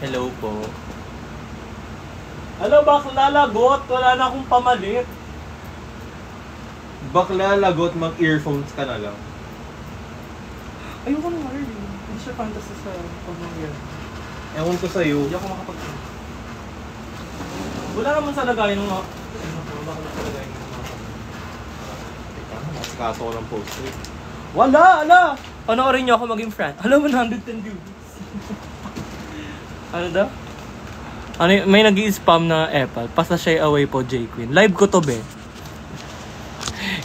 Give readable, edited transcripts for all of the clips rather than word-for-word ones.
Hello po. Hello, bakla lagot. Wala na akong pamalit. Bakla lagot, mag-earphones ka na lang. Ayoko nung early. Hindi siya fantasy sa pag-mangyari. Ewan ko sa'yo. Hindi ako makapag... Wala naman sa lagayan ng mga... Bakla sa lagayan ng mga... Teka, nasikaso ko ng post eh. Wala! Ala! Panoorin niyo ako maging friend. Alam, 110 views. Ano daw? Ano, may nag-i-spam na Apple. Pasta siya away po, J Queen. Live ko to, be.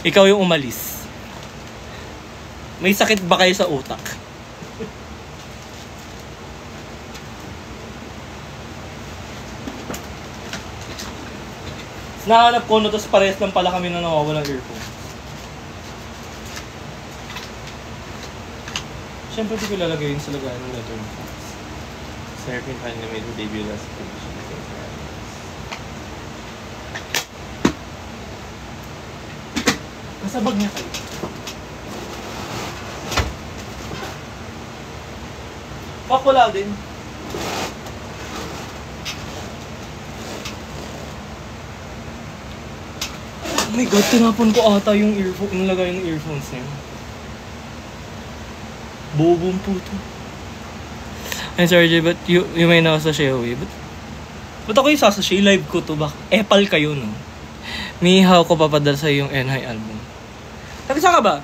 Ikaw yung umalis. May sakit ba kayo sa utak? Nahanap ko, no, tapos parehas lang pala kami na nawawalang earphone. Siyempre, di ko lalagay yun sa lagayan ng letter ng phones. Serpent animated debut last page. Kasabag niya kayo. Wala din. Oh my god, tinapon ko ata yung earphone, yung lagay ng earphones niya. Bobong puto. I'm sorry, Jay, but you may nasashay away. But ako yung sasashay, live ko to. Epal kayo, no? Mihaw ko papadala sa yung NHI album. Nagkasa ka ba?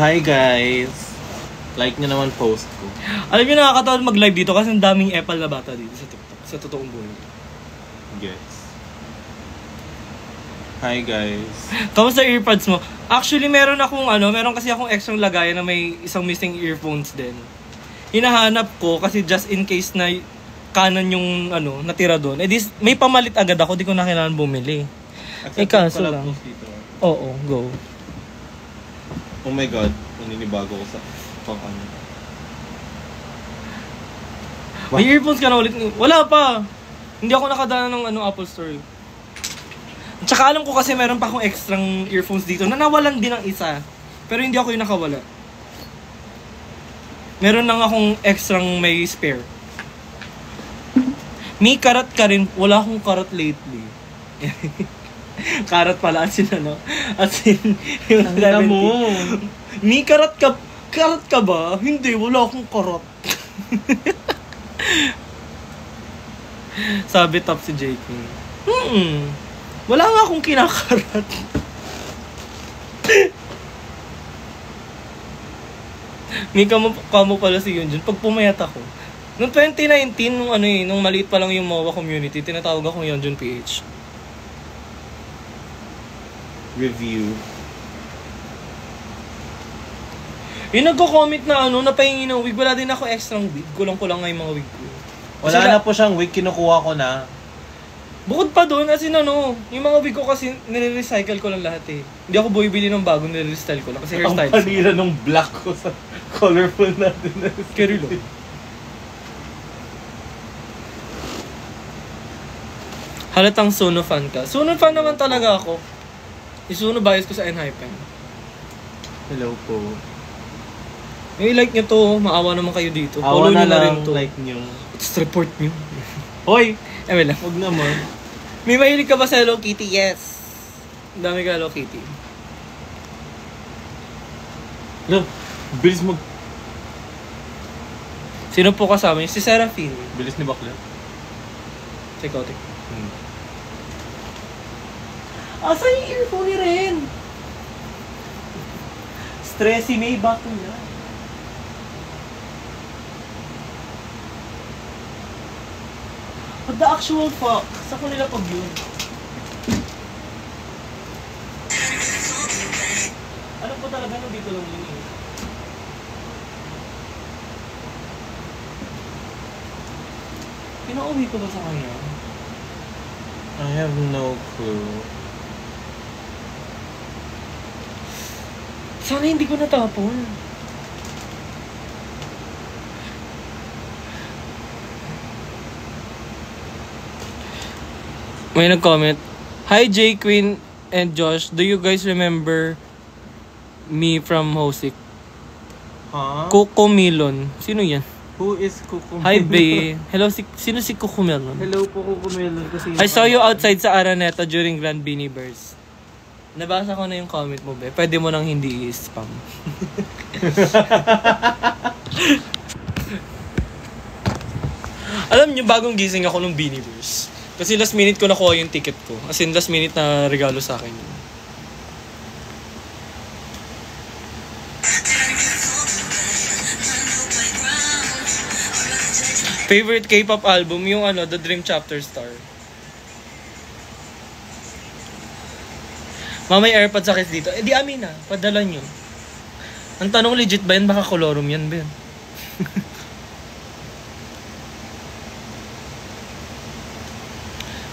Hi guys! Like nyo naman post ko. Alam niyo, nakakatawa mag-live dito kasi ang daming epal na bata dito sa TikTok. Sa totoong buhay. Yes. Hi guys. Kamusta earpods mo? Actually, meron kasi akong extra lagayan na may isang missing earphones din. Hinahanap ko kasi just in case na kanan yung natira doon. May pamalit agad ako, di ko na kailangan bumili. Kaso lang. Oo, go. Oh my god, naninibago ko sa pang-ano. May earphones ka na ulit? Wala pa. Hindi ako nakadaan ng Apple Store. Tsaka alam ko kasi meron pa akong extrang earphones dito na nawalan din ng isa. Pero hindi ako yung nakawala. Meron lang akong extrang may spare. May karat ka rin. Wala akong karat lately. Karat pala, as in yung 70. mo. May karat ka ba? Hindi, wala akong karat. Sabi top si JK. Wala nga akong kinakarat. May kamo pala si Yunjun. Pag pumayat ako. Noong 2019, nung maliit pa lang yung MOA community, tinatawag akong Yunjun PH. Review. Yung nagko-comment na napahingi ng wig, wala din ako extra wig. Kulang-kulang nga yung mga wig ko. Wala na po siyang wig, kinukuha ko na. Bukod pa doon, as in yung mga wig ko kasi nire-recycle ko lang lahat eh. Hindi ako bumibili ng bago, nire-restyle ko lang kasi hairstyle. Ang panira nung black ko sa colorful natin na Kerilo. Halatang Suno fan ka. Suno fan naman talaga ako. Isuno bias ko sa Enhypen. Hello po. Like nyo to, maawa naman kayo dito. Awa Follow na nyo na rin lang, to. like nyo. Just report nyo. Hoy! Lang. Huwag naman. May mahilig ka ba sa Hello Kitty? Yes. Ang dami ka Hello Kitty. Look, bilis mag... Sino po kasama niyo? Si Seraphine. Bilis ni Bakla. Psychotic. Asa yung earphone ni Ren? Stressy may bato niya. What the actual fuck? Saan ko nila pag yun? Ano po talaga nung dito lang yun eh? Pinauwi ko ba sa kanya? I have no clue. Sana hindi ko natapon. May nag-comment, "Hi J Queen, and Josh, do you guys remember me from Hosik? Ha? Coco Milon. Sino yan? Who is Kukumelon? Hi, bae. Hello, sino si Coco Milon? Hello po, Kukumelon. Kasi I saw you outside sa Araneta during Grand Beanie Burst. Nabasa ko na yung comment mo, be. Pwede mo nang hindi i-spam. Alam niyo, bagong gising ako ng Beanie Burst. Kasi last minute ko nakuha yung ticket ko. As in, last minute na regalo sa akin yun. Favorite K-pop album, yung The Dream Chapter Star. May AirPods sa kiss dito. Di amin na, padala nyo. Ang tanong, legit ba yan? Baka colorum yan, Ben.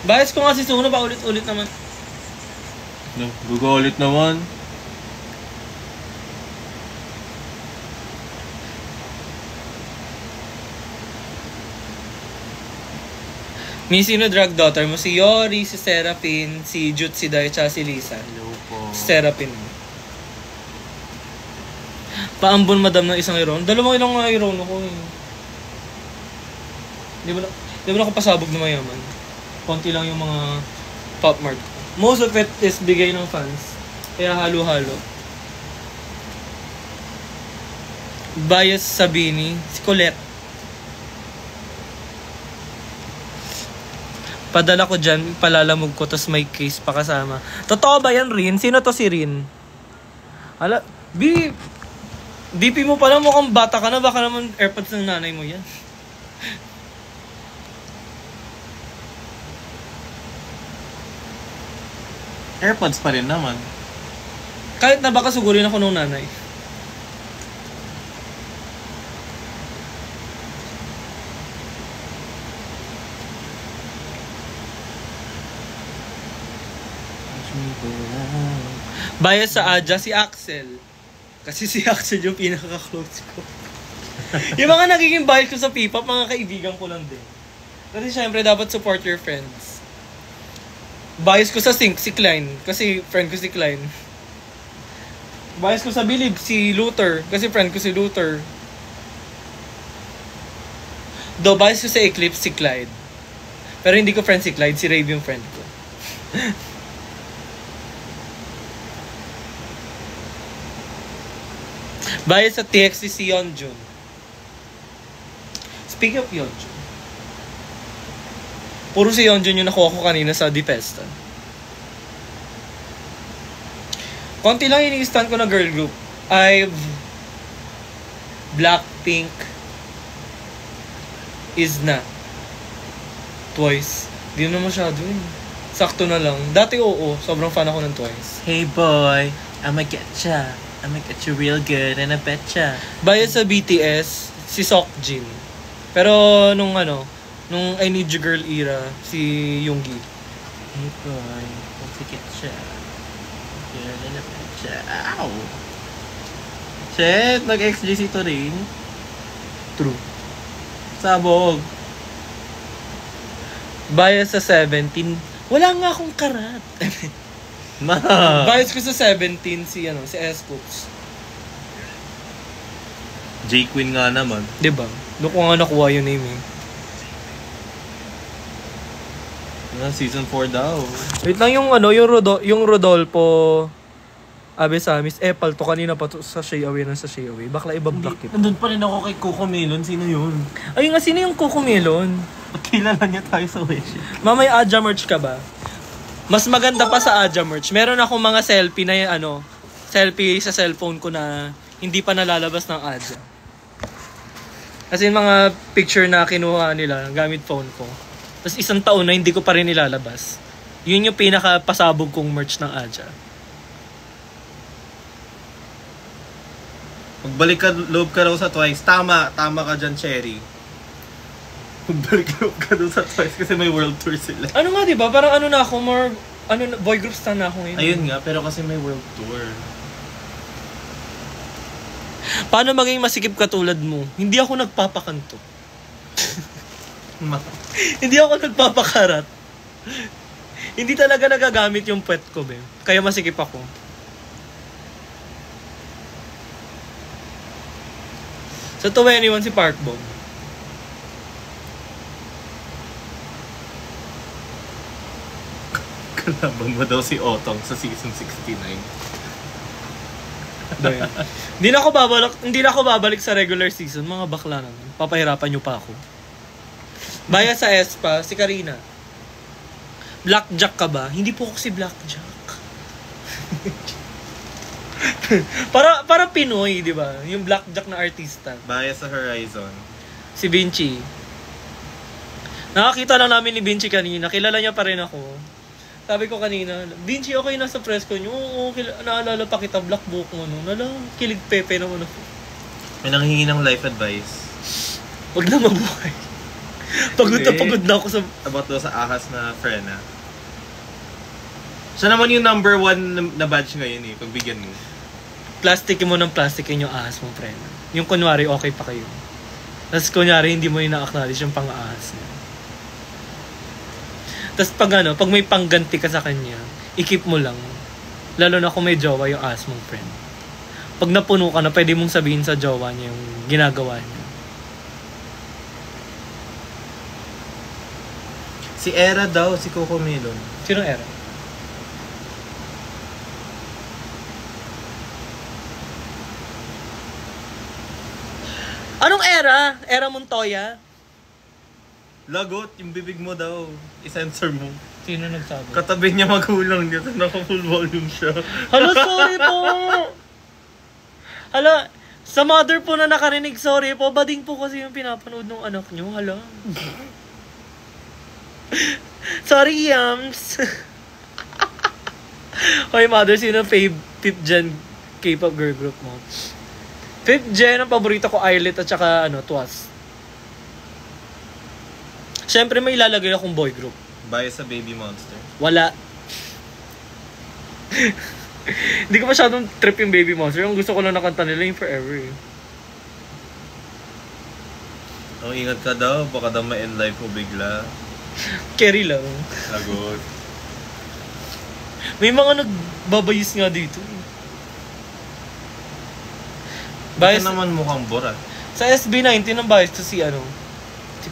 Bias ko nga si Suno, ba ulit-ulit naman. No, gugulit naman. May sino drug daughter mo? Si Yori, si Serapin, si Jut, si Dai, tsaka si Lisa. Hello po. Si Serapin. Paambon madam ng isang iron. Dalawang ilang mga iron ako eh. Di ba na ako pasabog na mayaman? Konti lang yung mga pop mart ko. Most of it is bigay ng fans. Kaya halo-halo. Bias Sabini, si Colette. Padala ko dyan, palalamog ko, tapos may case pa kasama. Totoo ba yan, Rin? Sino to si Rin? DP mo pala, mukhang bata ka na, baka naman AirPods ng nanay mo yan. AirPods pa rin naman. Kahit na baka sugurin ako nung nanay. Bias sa Aja, si Axel. Kasi si Axel yung pinaka-close ko. Yung mga nagiging bias ko sa P-pop, mga kaibigan ko lang din. Kasi syempre, dapat support your friends. Bias ko sa Sync, si Klein. Kasi friend ko si Klein. Bias ko sa Believe, si Luther. Kasi friend ko si Luther. Do bias ko sa Eclipse, si Clyde. Pero hindi ko friend si Clyde, si Rave yung friend ko. Bias sa TXT si Yeonjun. Speaking of Yeonjun, puro si Yeonjun yung nakuha ko kanina sa Dipesta. Konti lang ini-stand ko na girl group. I've Blackpink, IZNA, Twice. Di na masyado yun. Sakto na lang. Dati oo, sobrang fan ako ng Twice. Hey boy, I'ma get ya. I'ma get you real good and I betcha. Bias sa BTS, si Seokjin. Pero nung I Need You Girl era, si Yoongi. Hey boy, I'ma get ya. Good and I betcha. Ow! Shit, nag-XGC to rin. True. Sabog. Bias sa 17, wala nga akong karat. Bias ko sa 17, si S-Cooks. J-Queen nga naman. Diba? Doon ko nga nakuha yung name eh. Season 4 daw. Wait lang yung Rodolfo Abesamis. Palto kanina pa to sa Shay Away ng sa Shay Away. Bakla ibang block yun. Nandun pa rin ako kay Coco Melon. Sino yun? Ayun nga, sino yung Coco Melon? Ba't kilala niya tayo sa Wish? Mamay Aja merch ka ba? Mas maganda pa sa Aja merch. Meron akong mga selfie na selfie sa cellphone ko na hindi pa nalalabas ng Aja. Kasi yung mga picture na kinuha nila gamit phone ko. Tapos isang taon na hindi ko pa rin nilalabas. Yun yung pinaka-pasabog kong merch ng Aja. Magbalik ka, loob ka daw sa Twice. Tama ka dyan, Cherry. Magbalik loob ka daw sa Twice kasi may world tour sila. Ano nga, diba? Parang na ako, boy group stan na ako ngayon. Ayun nga, pero kasi may world tour. Paano maging masikip katulad mo? Hindi ako nagpapakanto. Hindi ako nagpapakarat. Hindi talaga nagagamit yung puwet ko, be. Kaya masikip ako. Sa 21 si Park Bom. Kalaban mo daw si Otong sa season 69. Dahil, hindi na ako babalik sa regular season, mga bakla naman. Papahirapan niyo pa ako. Baya sa ESPA, si Karina. Blackjack ka ba? Hindi po ako si Blackjack. para Pinoy, di ba? Yung Blackjack na artista. Baya sa Horizon. Si Vinci. Nakakita lang namin ni Vinci kanina. Kilala niya pa rin ako. Sabi ko kanina, Vinci, okay na sa press ko niyo. Oo, naalala pa kita, black book mo. Nala, kilig pepe naman ako. May nanghihingi ng life advice. Huwag na mabuhay. Pagod na ako sa... About daw sa ahas na frena. Siya naman yung number 1 na badge ngayon pagbigyan mo. Plastikin mo ng plastikin yung ahas mo, friend. Yung kunwari, okay pa kayo. Tapos kunyari, hindi mo yung na-acknowledge yung pang-ahas mo. Tapos pag may pangganti ka sa kanya, i-keep mo lang. Lalo na kung may jowa yung ahas mong friend. Pag napuno ka na, pwede mong sabihin sa jowa niya yung ginagawa niya. Si Era daw, si Coco Melon. Sinong Era? Anong Era? Era Montoya? Lagot, yung bibig mo daw. I-censor mo. Sino nagsabi? Katabi niya magulang niya. Naka-full volume siya. Hala, sorry po! Hala, sa mother po na nakarinig, sorry po. Bading po kasi yung pinapanood ng anak nyo. Hala. Sorry, Yams. Hoy, mother, sino fifth gen K-pop girl group mo? Fifth gen, ang paborito ko, Eyelet at saka, Twas. Siyempre, may ilalagay akong boy group. Baya sa Baby Monster. Wala. Hindi ko masyadong trip yung Baby Monster. Yung gusto ko lang nakanta nila yung Forever. Oh, ingat ka daw. Baka daw ma-end life mo bigla. Carry lang. Lagot. May mga nagbabayis nga dito. Bias naman mukhang bora. Sa SB19 ang bias to si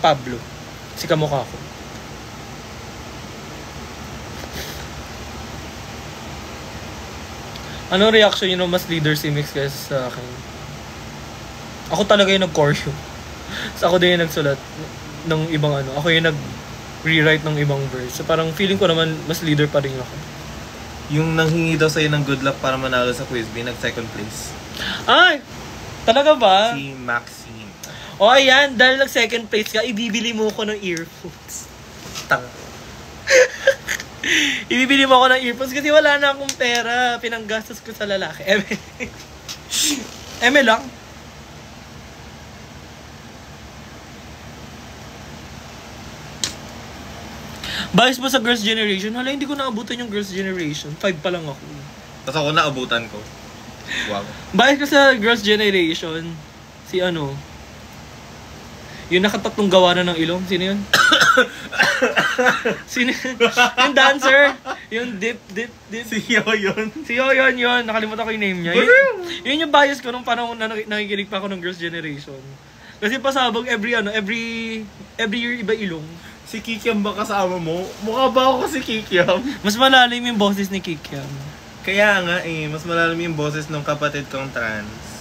Pablo. Si kamukha ko. Anong reaction yun mas leader si Mix kaysa sa akin? Ako talaga yung nag-choreo. So ako din yung nagsulat ng ibang Ako yung nag-rewrite ng ibang verse. So parang feeling ko naman mas leader pa rin ako. Yung nanghingi daw sa'yo ng good luck para manalo sa quiz, nag-second place. Ay! Talaga ba? Si Maxine. O ayan, dahil nag-second place ka, ibibili mo ko ng earphones. Tanga. Ibibili mo ako ng earphones kasi wala na akong pera. Pinanggastos ko sa lalaki. Eme lang. Bias mo sa Girls' Generation? Hala, hindi ko naabutan yung Girls' Generation. 5 pa lang ako. Tapos ako naabutan ko. Wow. Bias ko sa Girls' Generation, si yung nakatatlong gawa na ng ilong. Sino yun? Sino? Yung dancer. Yung dip. Si Yoyon. Si Yoyon yun. Nakalimutan ko yung name niya. Yun yung bias ko nung panahon na nakikinig pa ako ng Girls' Generation. Kasi pasabog every year iba ilong. Si Kikiam ba kasama mo? Mukha ba ako si Kikiam? Mas malalim yung boses ni Kikiam. Kaya nga mas malalim yung boses ng kapatid kong trans.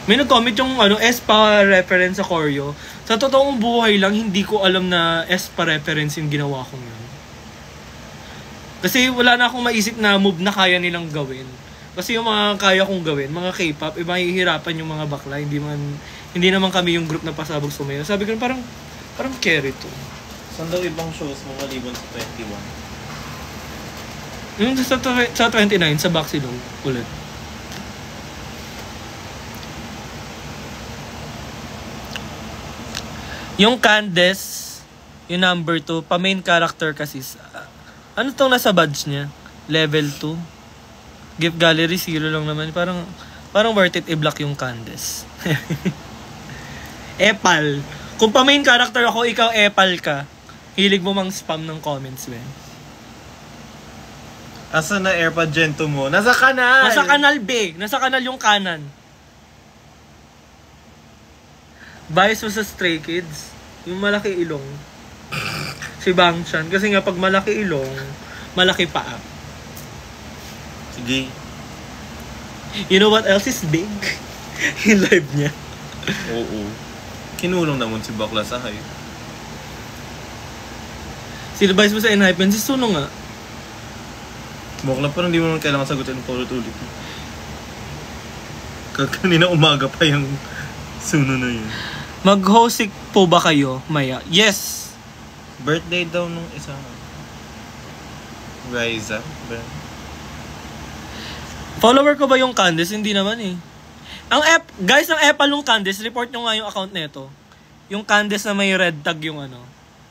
May nag-comment yung ESPA reference sa choreo. Sa totoong buhay lang, hindi ko alam na ESPA reference yung ginawa kong yun. Kasi wala na akong maisip na move na kaya nilang gawin. Kasi yung mga kaya kong gawin, mga K-pop, iba hihirapan yung mga bakla. Hindi naman kami yung group na pasabog sumayo. Sabi ko parang carry to. Saan daw ibang shows mo maliban sa 21? Yung sa 29, sa Baxilong ulit. Yung Candace, yung number 2, pa-main character kasi. Ano tong nasa badge niya? Level 2. Gift gallery, 0 lang naman. Parang worth it i-block yung Candace. Epal. Kung pa-main character ako, ikaw Epal ka. Hilig mo mang spam ng comments, we. Asa na AirPod Gen 2 mo? Nasa kanal! Nasa kanal, be. Nasa kanal yung kanan. Bias mo sa Stray Kids. Yung malaki ilong. Si Bang Chan. Kasi nga pag malaki ilong, malaki paa. Sige. You know what else is big? Yung live niya. Oo. Kinulong naman si Bakla sa hype. Sinabay mo sa Enhypen, si Suno nga. Bakla parang hindi mo naman kailangan sagutin ng ulit-ulit. Kanina umaga pa yung Suno na yun. Mag-hosik po ba kayo, Maya? Yes! Birthday daw nung isang Riza. Follower ko ba yung Candice? Hindi naman eh. Guys, ang Epal nung Candice, report nyo nga yung account neto. Yung Candice na may red tag yung ano.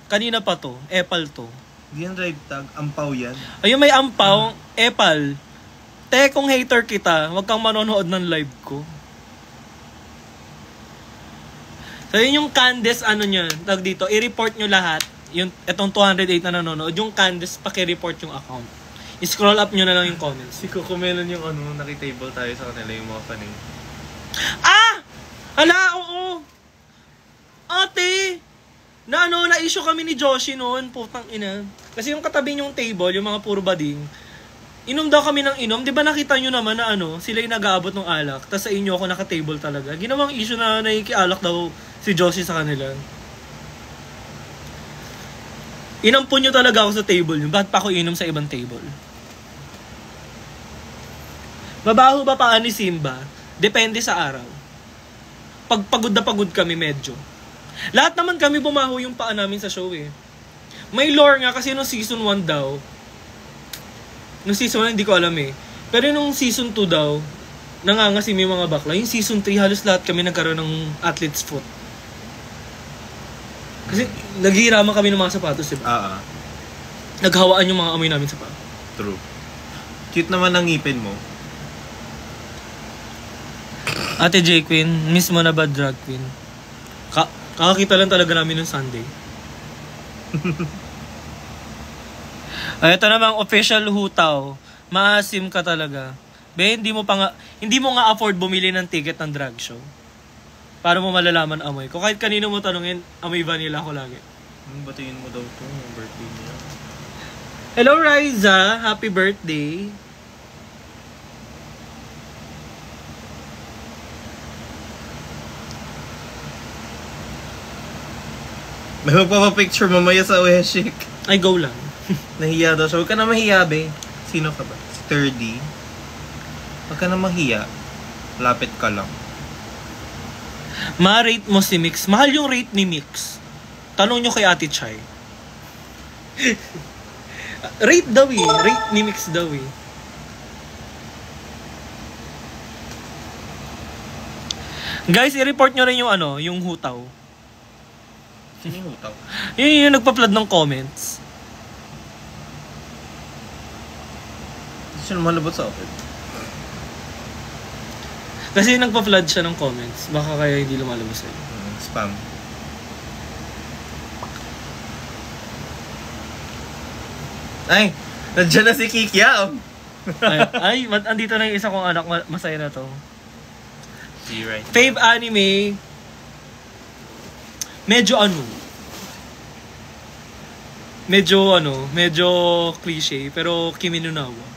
Kanina pa to, Epal to. Hindi yan red tag, ampaw yan. Ayun, may ampaw, Epal. Kung hater kita, wag kang manonood ng live ko. So yun yung Candice, ano nyo, tag dito, i-report nyo lahat. Yung, etong 208 na nanonood, yung Candice, paki-report yung account. I-scroll up nyo na lang yung comments. Si Coco Melon yung ano, nakitable tayo sa kanila yung mga fanay. Ah! Hala, oo! Ate! Na-issue kami ni Joshi noon, putang ina. Kasi yung katabi yung table, yung mga puro bading, inom daw kami ng inom. Di ba nakita nyo naman na sila yung nag-aabot ng alak, tas sa inyo ako naka-table talaga. Ginawang issue na nakikialak daw si Joshi sa kanila. Inampun nyo talaga ako sa table nyo. Bakit pa ako inom sa ibang table? Mabaho ba paan ni Simba? Depende sa araw. Pag pagod na pagod kami medyo. Lahat naman kami bumaho yung paa namin sa show eh. May lore nga kasi nung season 1 daw. Nung season 1 hindi ko alam eh. Pero nung season 2 daw, nangangasim yung mga bakla. Yung season 3 halos lahat kami nagkaroon ng athlete's foot. Kasi naghihiraman kami ng mga sapatos diba? Naghawaan yung mga amoy namin sa paa. True. Cute naman ang ngipin mo. Ate J Queen, miss mo na ba drag queen? Kakakita lang talaga namin nung Sunday. Ay, ito namang official hutaw. Maasim ka talaga. Be, hindi mo nga afford bumili ng ticket ng drag show. Para mo malalaman amoy ko. Kahit kanino mo tanungin, amoy vanilla ko lagi. Batiin mo daw ito, birthday niya. Hello Riza, happy birthday. May magpapapicture mamaya sa Weshik. Ay, go lang. Nahiya daw siya. Huwag ka na mahiya, be. Sino ka ba? Sturdy. Huwag ka na mahiya. Lapit ka lang. Ma-rate mo si Mix. Mahal yung rate ni Mix. Tanong nyo kay Ate Chai. Rate daw eh. Rate ni Mix daw eh. Guys, i-report nyo rin yung yung hutaw. Sino yung hutaw? Yung nagpa-flood ng comments. Hindi siya malabot sa akin. Kasi nagpa-flood siya ng comments. Baka kaya hindi lumalabas sa'yo. Spam. Ay! Nandiyan na si Kikya! Andito na yung isa kong anak. Masaya na to. See you right. Fave anime. Medyo cliche. Pero Kimi no Na wa.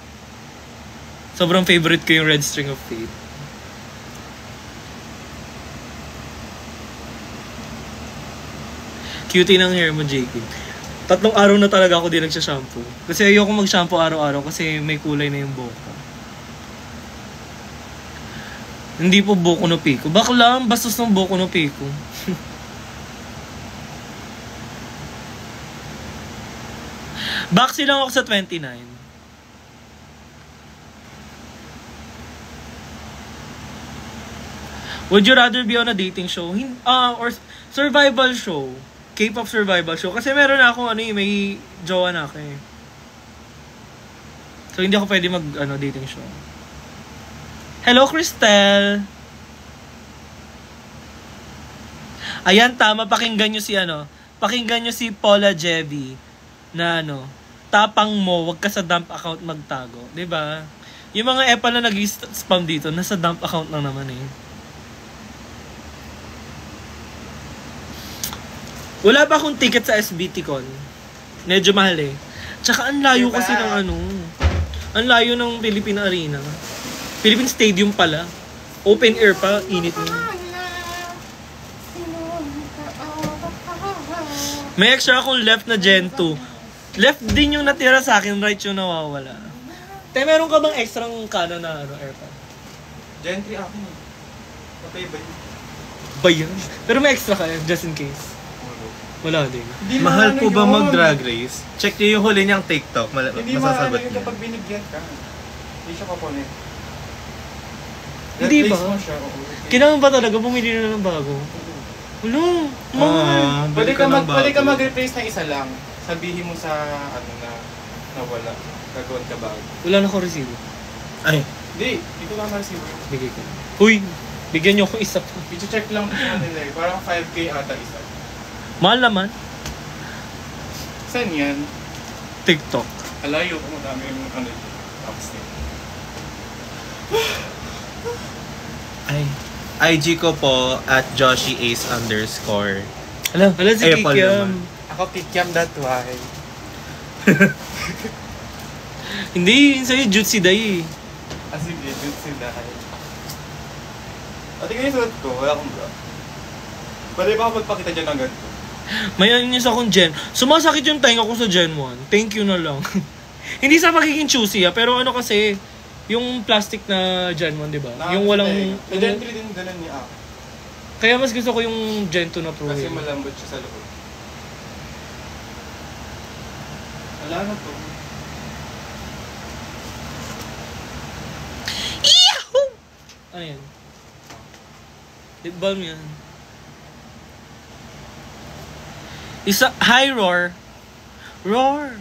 Sobrang favorite ko yung Red String of Fate. Cutie ng hair mo, JK. 3 araw na talaga ako din nagsha-shampoo. Kasi ayoko mag-shampoo araw-araw kasi may kulay na yung buhok ko. Hindi po Boku no Pico. Bakla, bastos ng Boku no Pico. Baksi lang ako sa 29. Would you rather be on a dating show? Or survival show? K-pop survival show. Kasi meron na akong may jowa na ako eh. So hindi ako pwede mag dating show. Hello, Cristel! Ayan, tama. Pakinggan nyo si pakinggan nyo si Paula Jebby na tapang mo, wag ka sa dump account magtago. 'Di ba? Yung mga EPA na nag-spam dito, nasa dump account lang naman eh. Wala ba akong ticket sa SBT Con? Medyo mahal eh. Tsaka ang layo kasi ng ang layo ng Philippine Arena. Philippine Stadium pala. Open air pa, init mo. May extra akong left na Gen 2. Left din yung natira sa akin, right yung nawawala. Te, meron ka bang extra kanan na AirPod? Gen 3 akin eh. Okay ba yun? Ba yun? Pero may extra ka just in case. Wala din. Mahal po ba mag-drag race? Check niyo yung huli niyang TikTok. Hindi Masasagot mahal yun niya. kapag binigyan ka. Hindi siya kaponet. Hindi ba? Replace mo siya, oo. Kailangan ba talaga bumili na ng bago? Wala, mahal. Pwede ka mag-replace ng isa lang. Sabihin mo sa na nawala. Gagawin ka bago. Wala na ako resibo. Ay, Hindi ko lang ma-receive. Bigay ko. Uy, bigyan niyo ako isa pa. I-check lang nila eh. Parang 5K ata isa. Mahal naman. Saan yan? TikTok. Alayo ko madami yung upstairs. ay. IG ko po at Joshi Ace _ Hala si Apple Kikiam. naman. Ako kikiam that why. Hindi, yun sa'yo Jutsi Day eh. Sige, good sila. Ate ko yung suot ko, wala akong bra. Pwede ba ako magpakita dyan ng ganito? May anis akong Gen. Sumasakit yung tenga ko sa Gen 1. Thank you na lang. Hindi sa pagiging choosy pero kasi, yung plastic na Gen 1, di ba? Yung walang... Sa Gen 3 din ganun niya ako. Kaya mas gusto ko yung Gen 2 na Pro. Kasi malambot siya sa loob. Wala na to. Ano yan? Lip balm yan. Isa, hi Roar. Roar,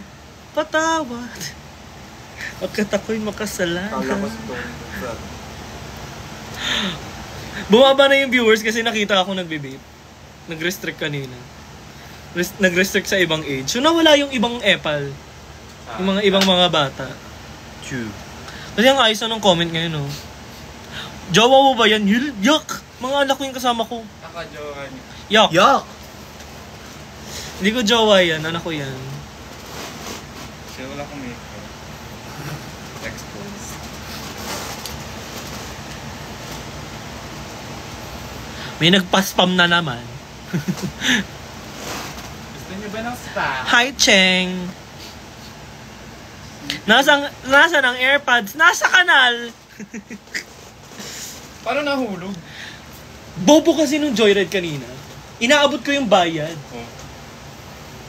patawad. Bakit ako'y makasalanan? Kala ko sa to. Bumaba na yung viewers kasi nakita ako nagbe-vape. Nag-restrict kanina. Nag-restrict sa ibang age. So nawala yung ibang epal. Yung mga ibang mga bata. True. Kasi ang ayos na ng comment ngayon, no? Jowa mo ba yan? Yuck! Mga anak ko yung kasama ko. Naka-jowa niya. Yuck! Yuck! Hindi ko jowa yan. Anak ko yan. Kasi wala akong makeup. Exposed. May nagpa-spam na naman. Gusto niyo ba ng spa? Hi, Cheng! Nasaan ang AirPods? Nasa kanal! Paano nahulog? Bobo kasi nung joyride kanina. Inaabot ko yung bayad. Oh.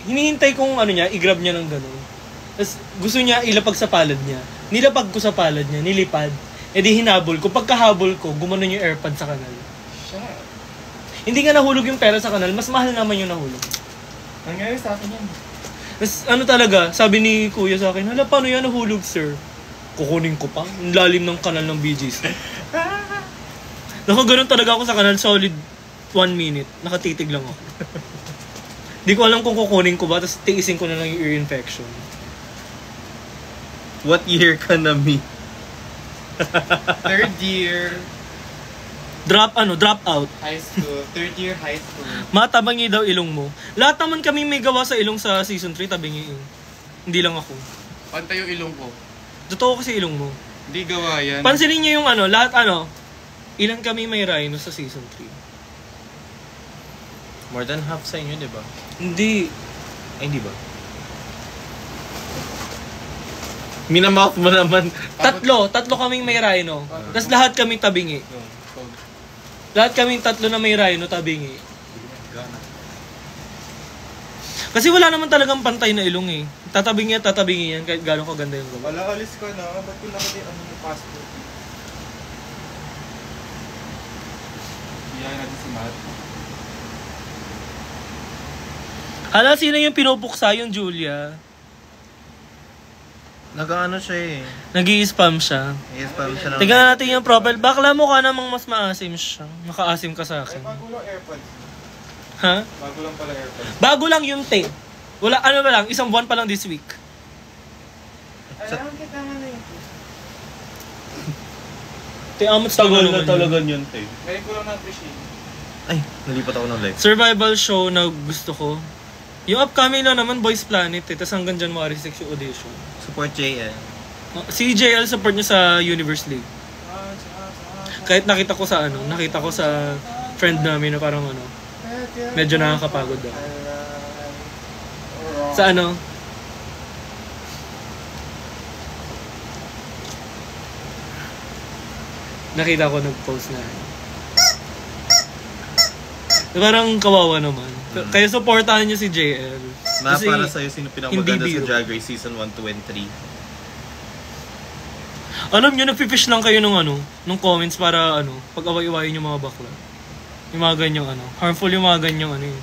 Hinihintay kong i-grab niya ng gano'n. Tapos gusto niya ilapag sa palad niya. Nilapag ko sa palad niya, nilipad. E di hinabol ko. Pagkahabol ko, gumanon yung AirPod sa kanal. Siya. Hindi nga nahulog yung pera sa kanal, mas mahal naman yung nahulog. Nangyari sa akin yan. Tapos talaga, sabi ni kuya sa akin, hala, paano yan nahulog, sir? Kukunin ko pa. Ang lalim ng kanal ng BGC. Nakaganon talaga ako sa kanal, solid 1 minute. Nakatitig lang ako. Di ko alam kung kukunin ko ba, tapos tiisin ko na lang yung ear infection. What year ka na, me? Third year Drop out. high school. Third year high school. Matabangi daw ilong mo. Lahat naman kami may gawa sa ilong sa season 3, tabingi yun. Hindi lang ako. Pantay yung ilong ko. Totoo kasi ilong mo. Hindi gawa yan. Pansinin niyo yung lahat ilan kami may rhino sa season 3. More than half sa inyo, di ba? Hindi. Ay, hindi ba? Minamouth mo naman. Tatlo kaming may rhino. Tapos lahat kami tabingi. Lahat kaming tatlo na may rhino tabingi. Kasi wala naman talagang pantay na ilong eh. Tatabingi yan kahit gano'ng kaganda yung gawa. Wala, alis ka na. Ba't ko nakita yung passport? Iyan natin si Matt. Hala, sino yung pinupuksa yung Julia? Nag-ano siya eh. Nag-i-spam siya. I-spam siya ng... Tignan natin yung profile. Bakla mo ka namang mas maasim siya. Makaasim ka sa Ay, akin. pagulong AirPods. Ha? Bago lang pala AirPods. Bago lang yung te. Wala, ano ba lang, isang buwan pa lang this week. Alam kita nga na yun. Te, amot Tagal na talaga yun, te. Ngayon ko lang na-appreciate. Ay, nalipat ako ng live. Survival show na gusto ko. Yung upcoming na naman, Boys Planet eh. Tapos hanggang January 6 yung audition. Support JL. Si JL support niya sa Universe League. Kahit nakita ko sa friend namin na parang medyo nakakapagod daw. Sa nakita ko nag-post na. Parang kawawa naman. Kaya supportahan niyo si JL. Kasi, Para sa'yo, sino pinakamaganda hindi sa biro. Drag Race Season 1, 2, and 3? alam niyo, nagpifish lang kayo nung comments para pag-away-awayin yung mga bakla. Yung mga ganyang harmful yung mga ganyang eh.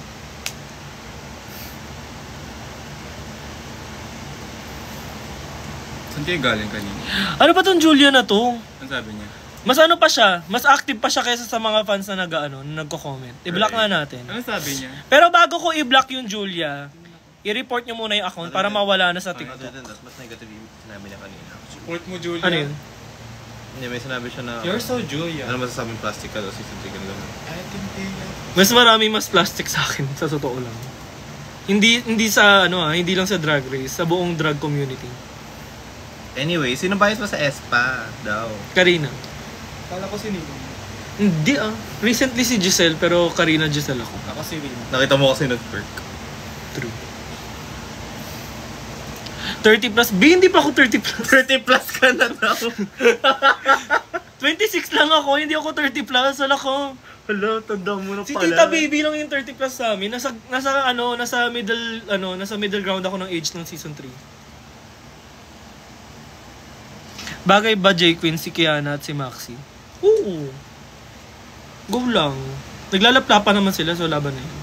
Saan kayo galing kanina? Ano ba tong Julia na to? Ano sabi niya? Mas pa siya, mas active pa siya kaysa sa mga fans na nagko-comment. I-block nga natin. Ano sabi niya? Pero bago ko i-block yung Julia, i-report niyo muna yung account para mawala na sa TikTok. Other than that, mas negative yung sinabi niya kanina. Support mo, Julia. Ano yun? Hindi, may sinabi siya na... You're so Julia. Ano masasabing plastic ka daw, season 3 ka lang. I can feel it. Mas mas plastic sa akin, sa totoo lang. Hindi sa hindi lang sa drag race, sa buong drag community. Anyway, sino bias ba sa ESPA daw? Karina. Kala ko si Nino. Hindi Recently si Giselle, pero Karina Giselle ako. Ako si Nino. Nakita mo kasi nag-perk. True. 30 plus. Hindi pa ako 30 plus. 30 plus ka na daw. 26 lang ako, hindi ako 30 plus. Wala ko. Hala, tanda mo na Si pala. Tita Baby lang yung 30 plus sa amin. Nasa middle ground ako ng age ng season 3. Bagay ba J Queen si Kiana at si Maxi? Oo. Go lang. Naglalaplapan naman sila, so laban na yun.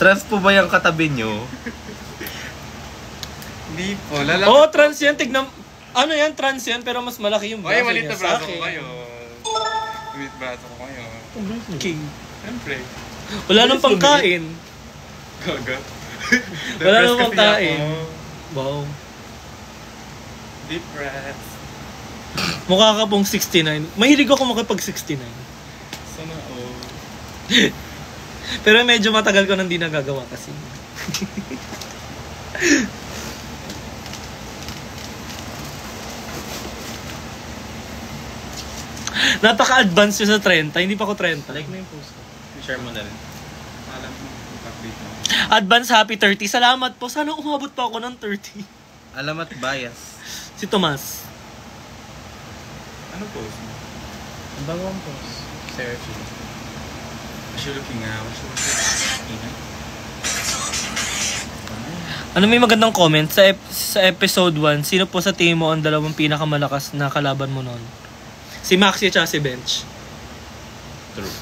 Trans po ba yung katabi nyo? Hindi po. Lalaki. Oo, trans yan. Tignan. Ano yan, trans yan, pero mas malaki yung Ay, braso malit niya na sa braso ko akin. kayo. Malit braso ko kayo. King. Siyempre. Wala nang pangkain. Gaga. Wala nang Depressed kasi pangkain. ako. Wow. Depressed. Mukha ka pong 69. Mahilig ako makipag-69. Sana all. Pero medyo matagal ko nang di nagagawa kasi. Napaka-advance nyo sa 30. Hindi pa ako 30. Like mo yung post ko. Share mo na rin. Alam mo, update mo. Advance happy 30. Salamat po. Sana umabot pa ako ng 30. Alamat bias. Si Tomas. Ano post mo? Ang bagong post. Seriously. What you looking at? What you looking at? Ano may magandang comment sa episode 1? Sino po sa tingin mo ang dalawang pinakamalakas na kalaban mo noon? Si Maxi at si Bench. True.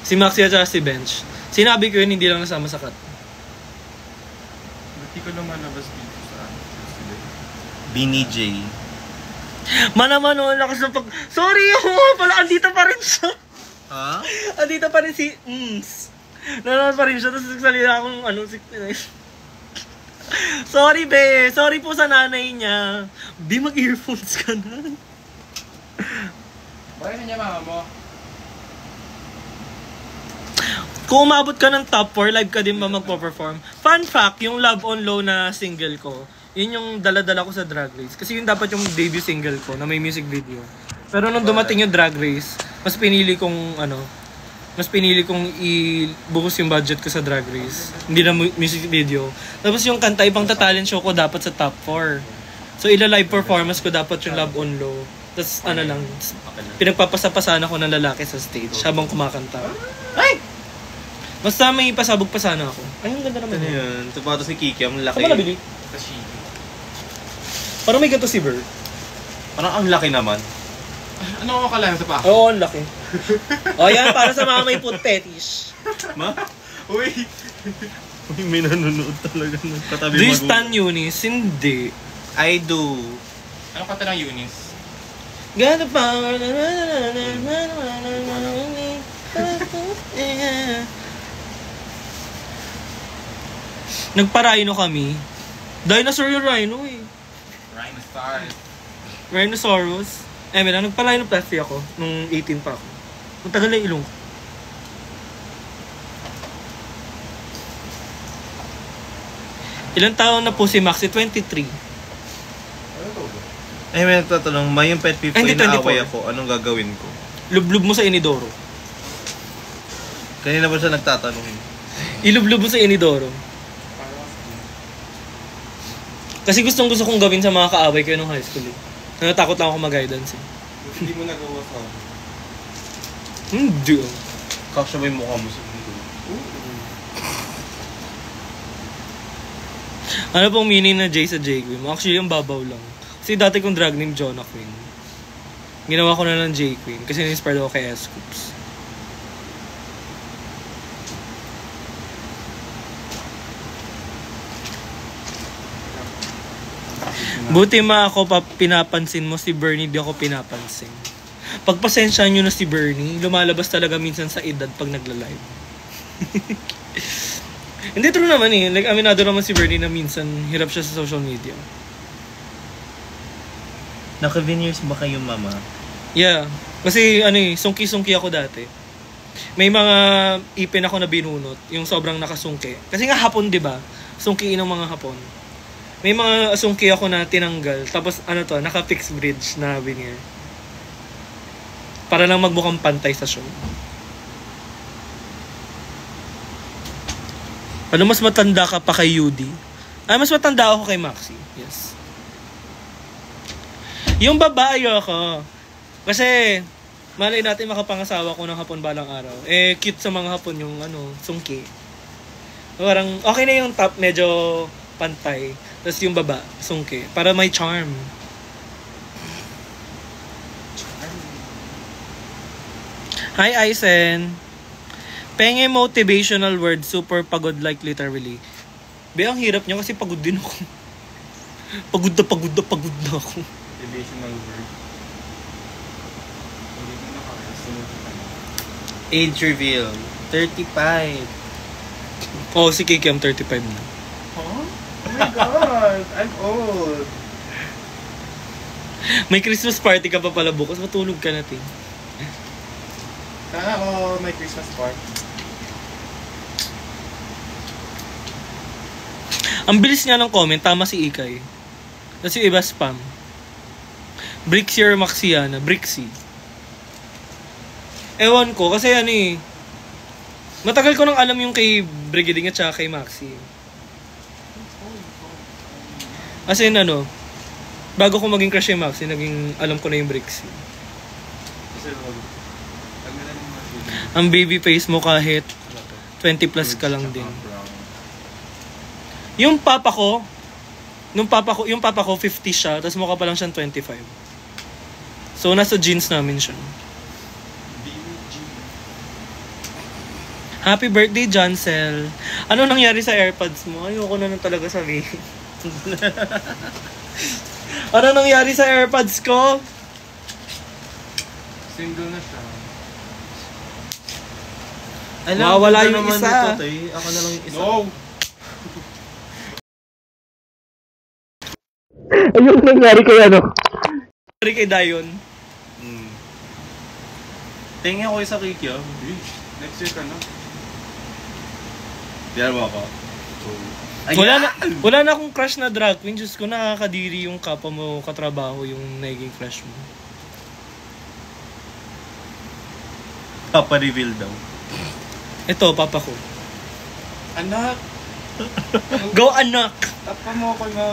Si Maxi at si Bench. Sinabi ko yun, hindi lang nasama sa cut. Ba't ko lumalabas dito sa Beanie J. Manaman oh, lakas ng pag... Sorry pala, andito pa rin siya. Ha? Andito pa rin si... Nanonood pa rin siya, tapos nagsalita akong 69. Sorry be, sorry po sa nanay niya. Di mag-earphones ka na. Bakit na niya mama mo? Kung umabot ka ng top 4, live ka din ba magpo-perform? Fun fact, yung Love on Low na single ko, yun yung dala-dala ko sa Drag Race. Kasi yun dapat yung debut single ko na may music video. Pero nung dumating yung Drag Race, mas pinili kong ibuhos yung budget ko sa Drag Race. Hindi na music video. Tapos yung kanta, ibang talent show ko dapat sa top 4. So ila-live performance ko dapat yung Love on Low. Tapos pinagpapasa-pasan ako ng lalaki sa stage habang kumakanta. Ay! Basta may pasabog pa sana ako. Ay, ang ganda naman. Ano yun? Sapatos ni Kiki, ang laki. Saan mo nabili? Sa Shiki. Parang may ganito si Bert. Parang ang laki naman. Ano ko kalahan sa pa? Oo, ang laki. O yan, para sa mga may foot fetish. Ma? Uy! Uy, may nanonood talaga ng katabi Do you magulang. stan Eunice? Hindi. I do. Anong kanta ng Eunice? Got the power. Nagpa-rhino kami. Dinosaur yung rhino eh. Rhinosaurus. Nagpa-rhinoplasty ako nung 18 pa ako. Ang tagal na yung ilong ko. Ilang taon na po si Maxi? 23. Ay, may nagtatanong, may yung pet peeve ko, Hindi, inaaway 24. ako, anong gagawin ko? Lublub mo sa inidoro. Kanina ba siya nagtatanong? Ilublub mo sa inidoro. Kasi gustong gusto kong gawin sa mga kaaway ko nung high school eh. Natakot lang ako mag-guidance eh. Hindi mo nagawa sa akin. Hindi. Kasya ba yung mukha mo sa mundo? Ano pong meaning na J sa J-Queen? Actually, yung babaw lang. Kasi dati kong drag name Jonah Queen. Ginawa ko na ng J-Queen kasi na-inspired ako kay S-Coops. Buti ako pinapansin mo, si Bernie di ako pinapansin. Pagpasensyahan nyo na si Bernie, lumalabas talaga minsan sa edad pag nagla-live. Hindi, true naman eh. Like, aminado naman si Bernie na minsan hirap siya sa social media. Naka-veneers ba kayong mama? Yeah. Kasi sungki-sungki ako dati. May mga ipin ako na binunot, yung sobrang nakasungki. Kasi nga hapon, di ba? Sungkiin ng mga hapon. May mga sungki ako na tinanggal. Tapos naka-fixed bridge na veneer. Para lang magmukhang pantay sa show. Ano, mas matanda ka pa kay Yudi? Mas matanda ako kay Maxi. Yes. Yung babae ako. Kasi, malay natin makapangasawa ko ng hapon balang araw. Cute sa mga hapon yung sungki. Parang, okay na yung top, medyo pantay. Tapos yung baba, sungki. Para may charm. Hi, Aisen. Penge motivational word, super pagod like literally. Ang hirap niya kasi pagod din ako. Pagod na ako. Motivational word. Age reveal, 35. Oh, si Kiki, I'm 35 na. Huh? Oh my God, I'm old. May Christmas party ka pa pala bukas, matulog ka natin. Sana ako may Christmas party. Ang bilis niya ng comment, tama si Ikay. Tapos yung iba spam. Brixie or Maxiana? Brixie. Ewan ko, kasi matagal ko nang alam yung kay Brigading at saka kay Maxi. Kasi bago ko maging crush kay Maxi, naging alam ko na yung Brixie. Ang baby face mo kahit 20 plus ka lang din. Yung papa ko, yung papa ko 50 siya, tapos mukha pa lang siyang 25. So nasa jeans namin siya. Happy birthday, Joncel. Ano nangyari sa AirPods mo? Ayoko na talaga sabihin. Ano nangyari sa AirPods ko? Single na siya. Mawawala yung naman isa. Ito, ako na lang yung isa. No! Ayun nangyari kay nangyari kay Dayon. Tingin ko isa kay Kyo. Next year ka na. Diyan mo ako. Wala na akong crush na drag queen. Diyos ko, nakakadiri yung kapwa mo katrabaho yung naging crush mo. Papa-reveal daw. Ito, papa ko. Anak! Go, anak! Tapa mo ako na.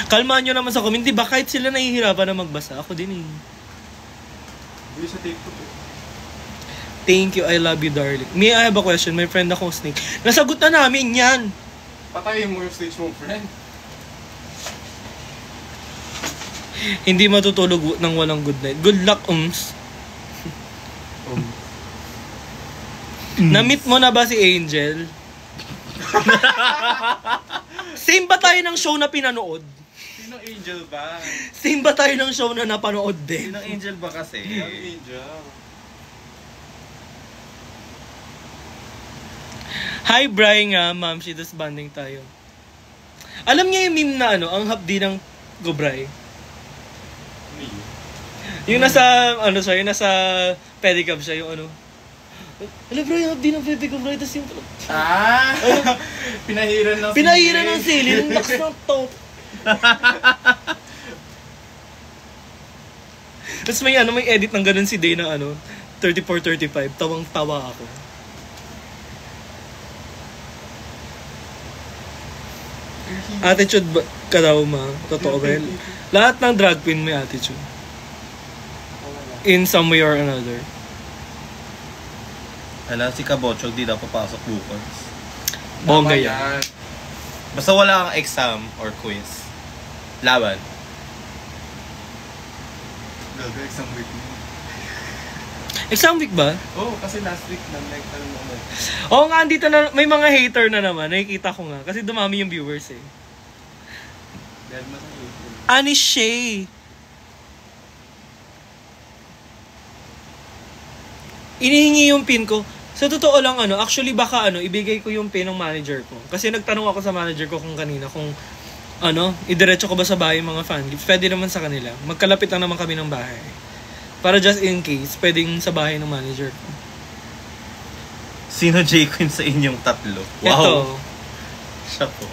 Kalmaan nyo naman sa comment. Diba kahit sila nahihirapan na magbasa, ako din eh. Hindi sa tape ko to. Thank you, I love you, darling. May I have a question? My friend akong snake. Nasagot na namin yan! Patayin mo yung stage mo, friend. Hindi matutulog ng walang good night. Good luck, Na-meet mo na ba si Angel? Same ba tayo ng show na pinanood? Sino Angel ba? Same ba tayo ng show na napanood din? Sinong Angel ba kasi? Ang Angel. Hi, Bri nga, ma'am. She does banding tayo. Alam niya yung meme na ang hapdi ng Gobray. Yung nasa, yung nasa pedicab siya, yung Alam bro, yung hapdi ng pedicab, bro, tapos yung... Pinahiran ng sili, yung lakas ng top. Tapos may edit ng ganun si Day na 34-35, tawang-tawa ako. Attitude ka daw, ma? Totoo ba yun? Lahat ng drag queen may attitude. In some way or another. Alam, si Kabochog di daw papasok bukas. Bongga yan. Basta wala kang exam or quiz. Laban. Gaga, exam week mo. Exam week ba? Kasi last week lang, Oo nga, andito na, may mga hater na naman. Nakikita ko nga. Kasi dumami yung viewers eh. Dahil mas hater. Ani Shay. Inihingi yung pin ko. Sa totoo lang, actually baka ibigay ko yung pin ng manager ko. Kasi nagtanong ako sa manager ko kanina kung idiretso ko ba sa bahay yung mga fan gifts. Pwede naman sa kanila. Magkalapit lang naman kami ng bahay. Para just in case, pwedeng sa bahay ng manager ko. Sino J-Queen sa inyong tatlo? Wow. Ito. Siya po.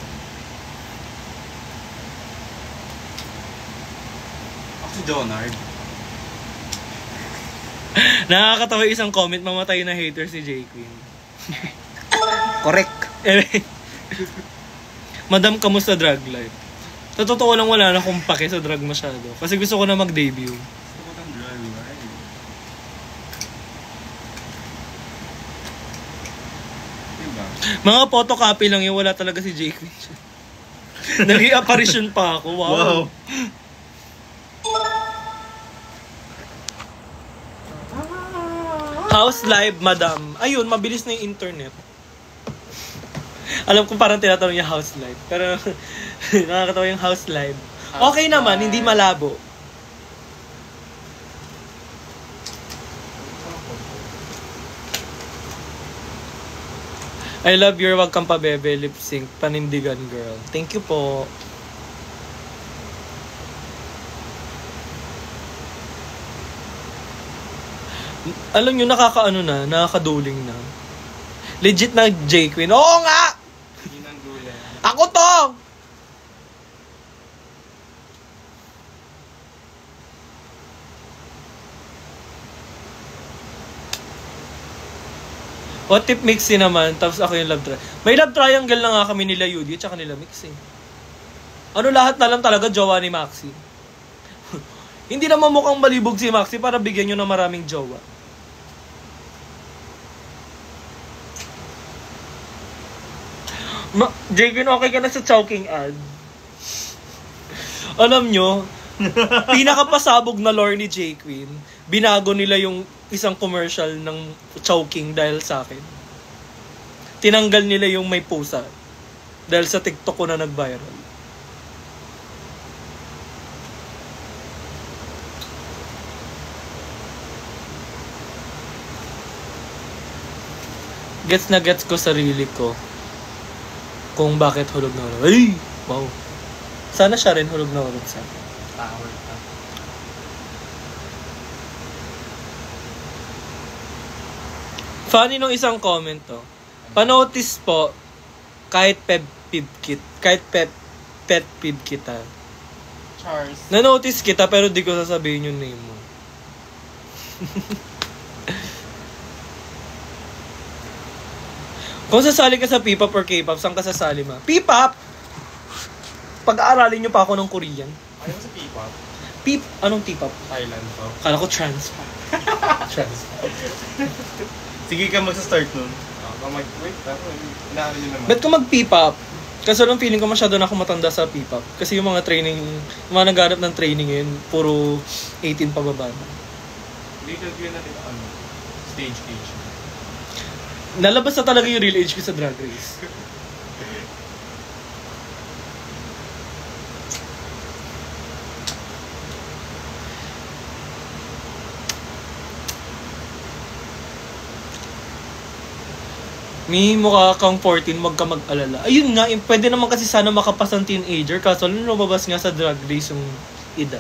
Ako si Donard. Nakakatawa isang comment, mamatay na hater si J-Queen. Correct. Madam, kamusta drag life? Sa totoo lang wala na akong pake sa drag masyado. Kasi gusto ko na mag-debut. Gusto ko ng drag life. Diba? Mga photocopy lang yun, wala talaga si J-Queen. Nag-i-apparition pa ako. Wow. House live, madam. Ayun, mabilis na yung internet. Alam ko parang tinatanong niya house live. Pero nakakatawa yung house live. Okay naman, hindi malabo. I love your wag kang pabebe lip sync panindigan girl. Thank you po. Alam nyo, nakakaduling na. Legit na J-Queen. Oo nga! Yun ang dulan. Ako to! What if Mixie naman, tapos ako yung love triangle. May love triangle na nga kami nila Yudi at saka nila Mixie. Lahat na lang talaga jowa ni Maxi. Hindi naman mukhang malibog si Maxi para bigyan nyo ng maraming jowa. J-Queen, okay ka na sa choking ad. Alam nyo, pinakapasabog na lore ni J-Queen, binago nila yung isang commercial ng choking dahil sa akin. Tinanggal nila yung may pusa dahil sa TikTok ko na nag-viral. Gets na gets ko sarili ko kung bakit hulog na hulog. Ay! Wow. Sana siya rin hulog na hulog sa akin. Tower ka. Funny nung isang comment to. Panotice po, kahit pet peeve kita. Charles. Na-notice kita pero di ko sasabihin yung name mo. Kung sasali ka sa P-pop or K-pop, saan ka sasali ma? P-pop! Pag-aaralin nyo pa ako ng Korean. Ayaw sa P-pop. Anong T-pop? Thailand po. Kala ko trans. Trans. Sige ka magsa-start nun. Wait, pero inaano nyo naman. Ba't ko mag-P-pop? Kasi lang feeling ko masyado na ako matanda sa P-pop. Kasi yung mga training, yung mga naghanap ng training yun, puro 18 pababa na. Hindi ka natin stage age. Nalabas na talaga yung real age ko sa Drag Race. May mukha kang 14, wag ka mag-alala. Ayun nga, pwede naman kasi sana makapasang teenager, kaso lumabas nga sa drag race yung edad.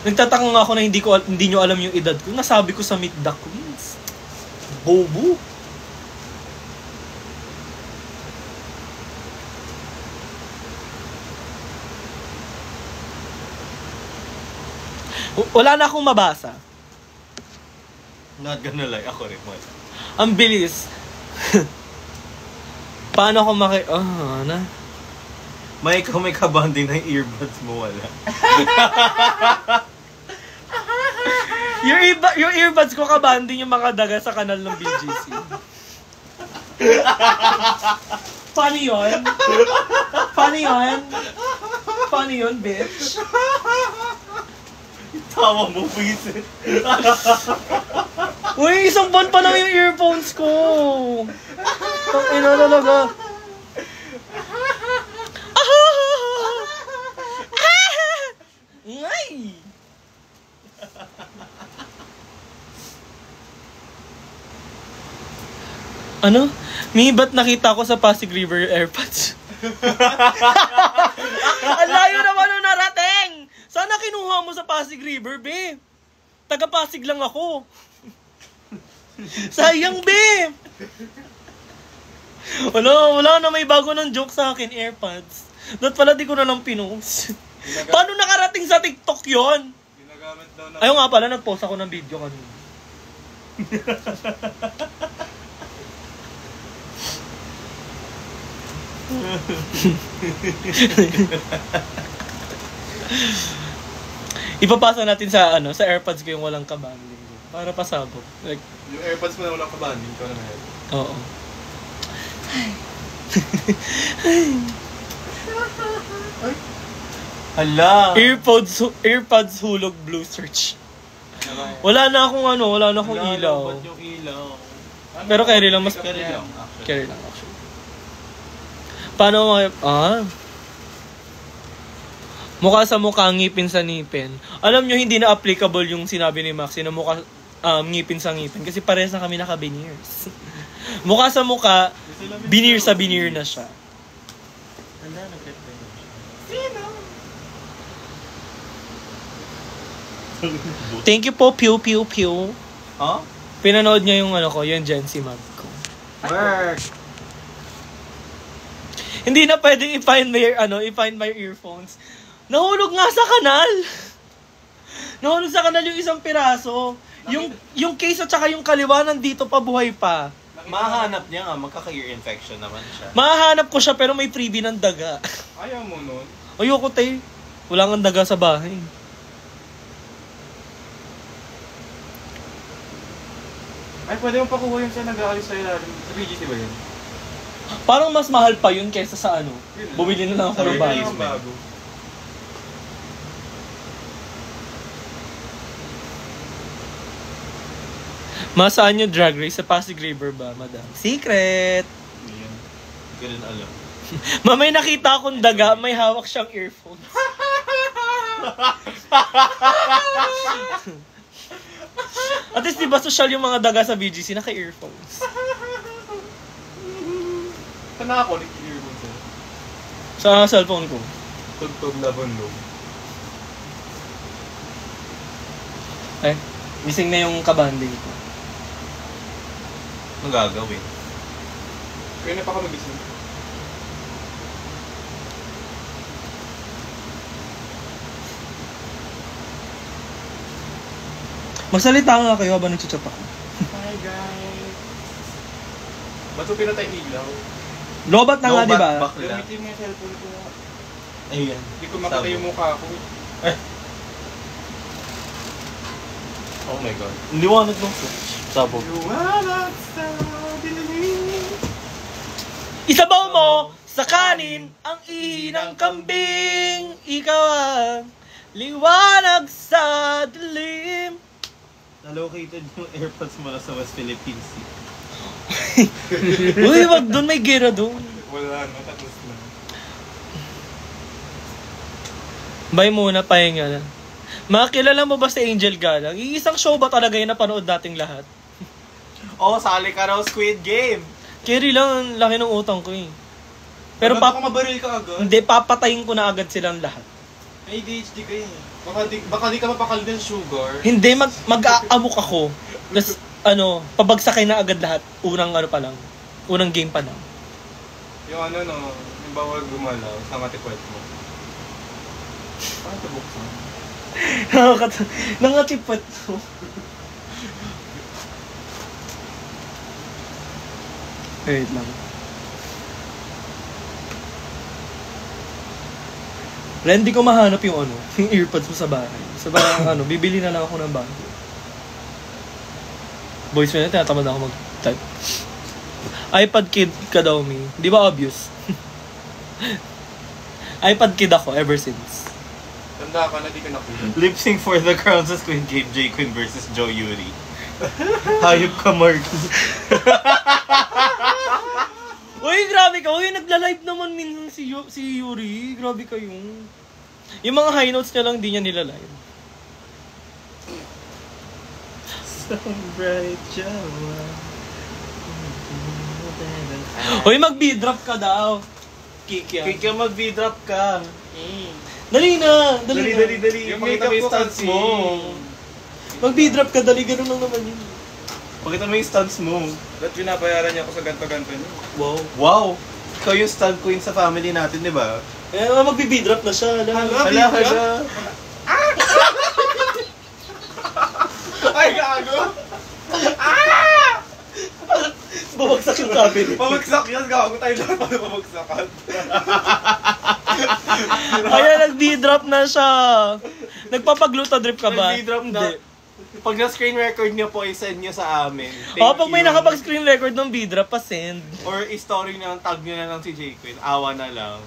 Nagtataka nga ako na hindi nyo alam yung edad ko. Nasabi ko sa Meet the Queens. Bobo. Wala na akong mabasa. Not gonna lie, ako rin mo. Ang bilis. Paano ako na? May kabanding ng earbuds mo, wala. Yung earbuds ko kabanding yung mga daga sa kanal ng BGC. Paano yun? Paano yun, bitch? Tawa mo, visit. Uy, isang buwan pa lang yung earphones ko. Ang ina talaga. Ngay! Ano? Ba't nakita ko sa Pasig River AirPods? Ang layo naman nung narating! Sana kinuha mo sa Pasig River, be. Taga Pasig lang ako. Sayang, be. Wala na, may bago ng joke sa akin, AirPods. Dapat pala di ko na lang pinost. Paano nakarating sa TikTok yon? Ginagamit daw na... Ayaw nga pala, nag-post ako ng video kanina. Ipapasa natin sa sa AirPods ko yung walang kabanding. Para pasabog. Like, Yung AirPods mo na walang kabanding, ikaw na meron. oo. Hala. AirPods hulog blue search. Wala na akong ilaw. Ba't yung ilaw? Pero carry lang, mas Carry lang, actually. carry lang actually. Paano mukha sa mukha, ngipin sa ngipin. Alam nyo, hindi na applicable yung sinabi ni Maxi na mukha ngipin sa ngipin. Kasi parehas na kami naka-veneers. Mukha sa mukha, veneer sa veneer na siya. Hala, nag-get-veneer. Thank you po, Pew Pew Pew. Huh? Pinanood niya yung yung Gen Z mag ko. Work! Hindi na pwedeng i-find my earphones. Nahulog nga sa kanal. Nahulog sa kanal yung isang piraso. Yung case at saka yung kaliwa nandito pa, buhay pa. Mahanap niya nga, magkaka-ear infection naman siya. Mahanap ko siya pero may freebie ng daga. Ayaw mo nun. Ayoko, te. Wala kang daga sa bahay. Ay, pwede mo pakuha yun siya nag-aalis sa ilalim. Sa BGC ba yun? Parang mas mahal pa yun kaysa sa bumili na lang ako ng bago. Bago. Masaan yung drag race? Sa Pasig River ba, madam? Secret! Yan. Hindi ko rin alam. Mamay nakita akong daga, may hawak siyang earphones. At least diba social yung mga daga sa BGC, naka-earphones. Saan nakakunik yung earbuds eh? Sa cellphone ko. Tugtog laban loob. Eh, missing na yung kabanding ko. Anong gagawin? Kaya na pa ka magising. Magsalita nga kayo habang nagchat ako. Hi guys! Ba't mo pinatay ilaw? Lobat na nga, Lobat di ba? bakla. Gamitin mo yung cellphone ko. Ayan. Hindi ko makita yung mukha ko. Oh my god. Liwanag ng switch. Sabog. Liwanag sa dilim. Isabaw mo sa kanin ang ihi ng kambing. Ikaw ang liwanag sa dilim. Na-located yung AirPods mo na sa West Philippine Sea. Uy, wag doon, may gira doon. Wala na, tapos na. Bye muna, pahinga na. Makakilala mo ba si Angel Galang? Iisang show ba talaga yung napanood nating lahat? Oh, sali ka raw Squid Game! Carry lang, ang laki ng utang ko eh. Pero baka mabaril ka agad. hindi, papatayin ko na agad silang lahat. May ADHD ka eh. Baka di ka mapakal ng sugar. Hindi, mag-aamok ako. Tapos, pabagsakin na agad lahat. Unang pa lang. Unang game pa lang. Yung yung bawal gumalaw sa matipwet mo. Paano ito buksan? Nangatipot to. Wait lang. Ren, di ko mahanap yung yung earpods mo sa bahay. Sa bahay, bibili na lang ako ng bago. Boys, may tinatamad ako mag-type. iPad kid ka daw, me. Di ba obvious? iPad kid ako ever since. Tanda ka na, di ka nakuha. Lip sync for the crown sa Squid Game, J. Queen versus Joe Yuri. Hayop ka, Mark. Uy, grabe ka. Uy, nagla-live naman minsan si Yuri. Grabe kayo. Yung mga high notes niya lang, di niya nila-live. So bright, Jawa. Uy, mag-B-drop ka daw. Kick yan. Kaya mag-V-drop ka. Dali na. Dali. Yung pakita mo yung stance mo. Mag-B-drop ka, dali. Ganun lang naman yun. Pakita mo yung stance mo. Ba't binabayaran niya ako sa ganto-ganto niya? Wow! Ikaw yung stand queen sa family natin, di ba? Eh, mag-B-drop na siya. Hala. Ay, gago! Babagsak yung cabinet. Pabagsak yan, gago tayo lahat para pabagsakan. Ayan, nag-B-drop na siya. Nagpapagluta drip ka ba? Nag-V-drop na. Hindi. Pag na-screen record niyo po, i-send niyo sa amin. Pag may nakapag-screen record ng B-drop, pa-send. Or i-story niyo, tag niyo na lang si J. Queen. Awa na lang.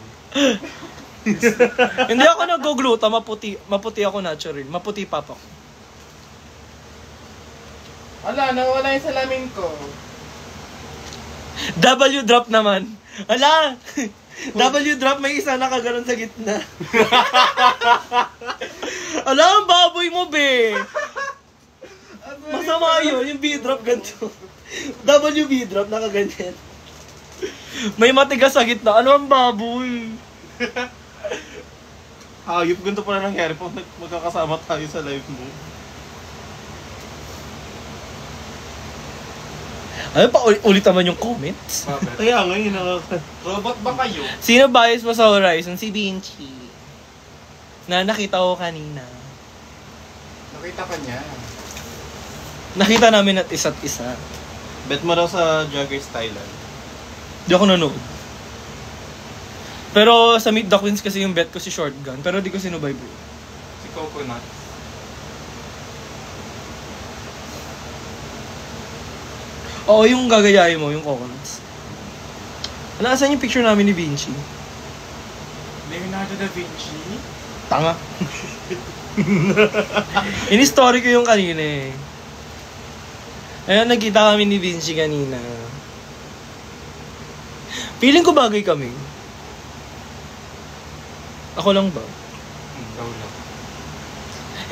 Hindi ako nag-gluta, maputi ako natural. Maputi papa ko. Wala, nawala yung salamin ko. W-drop naman. Ala! W-drop, may isa nakaganon sa gitna. Ala, ang baboy mo, be! Masama yun, yung B-drop ganito. W-B-drop, nakaganyan. May matigas sa gitna. Ano ang baboy? Hayop, ganito pala nangyari pag magkakasama tayo sa live mo. Ano pa, ulit naman yung comments? Bakit? Kaya nga yun Robot ba kayo? Sino bias mo sa Horizon? Si Vinci. Na nakita ko kanina. Nakita ka niya. Nakita namin at isa't isa. Bet mo daw sa Drag Race Thailand. Di ako nanood. Pero sa Meet the Queens kasi yung bet ko si Shotgun. Pero di ko sinubay bro. Si Coconut. Oo, yung gagayahin mo, yung coconuts. Ano, asan yung picture namin ni Vinci? Leonardo da Vinci? Tanga. In-story ko yung kanina eh. Ayun, nagkita kami ni Vinci kanina. Feeling ko bagay kami. Ako lang ba? Daw lang.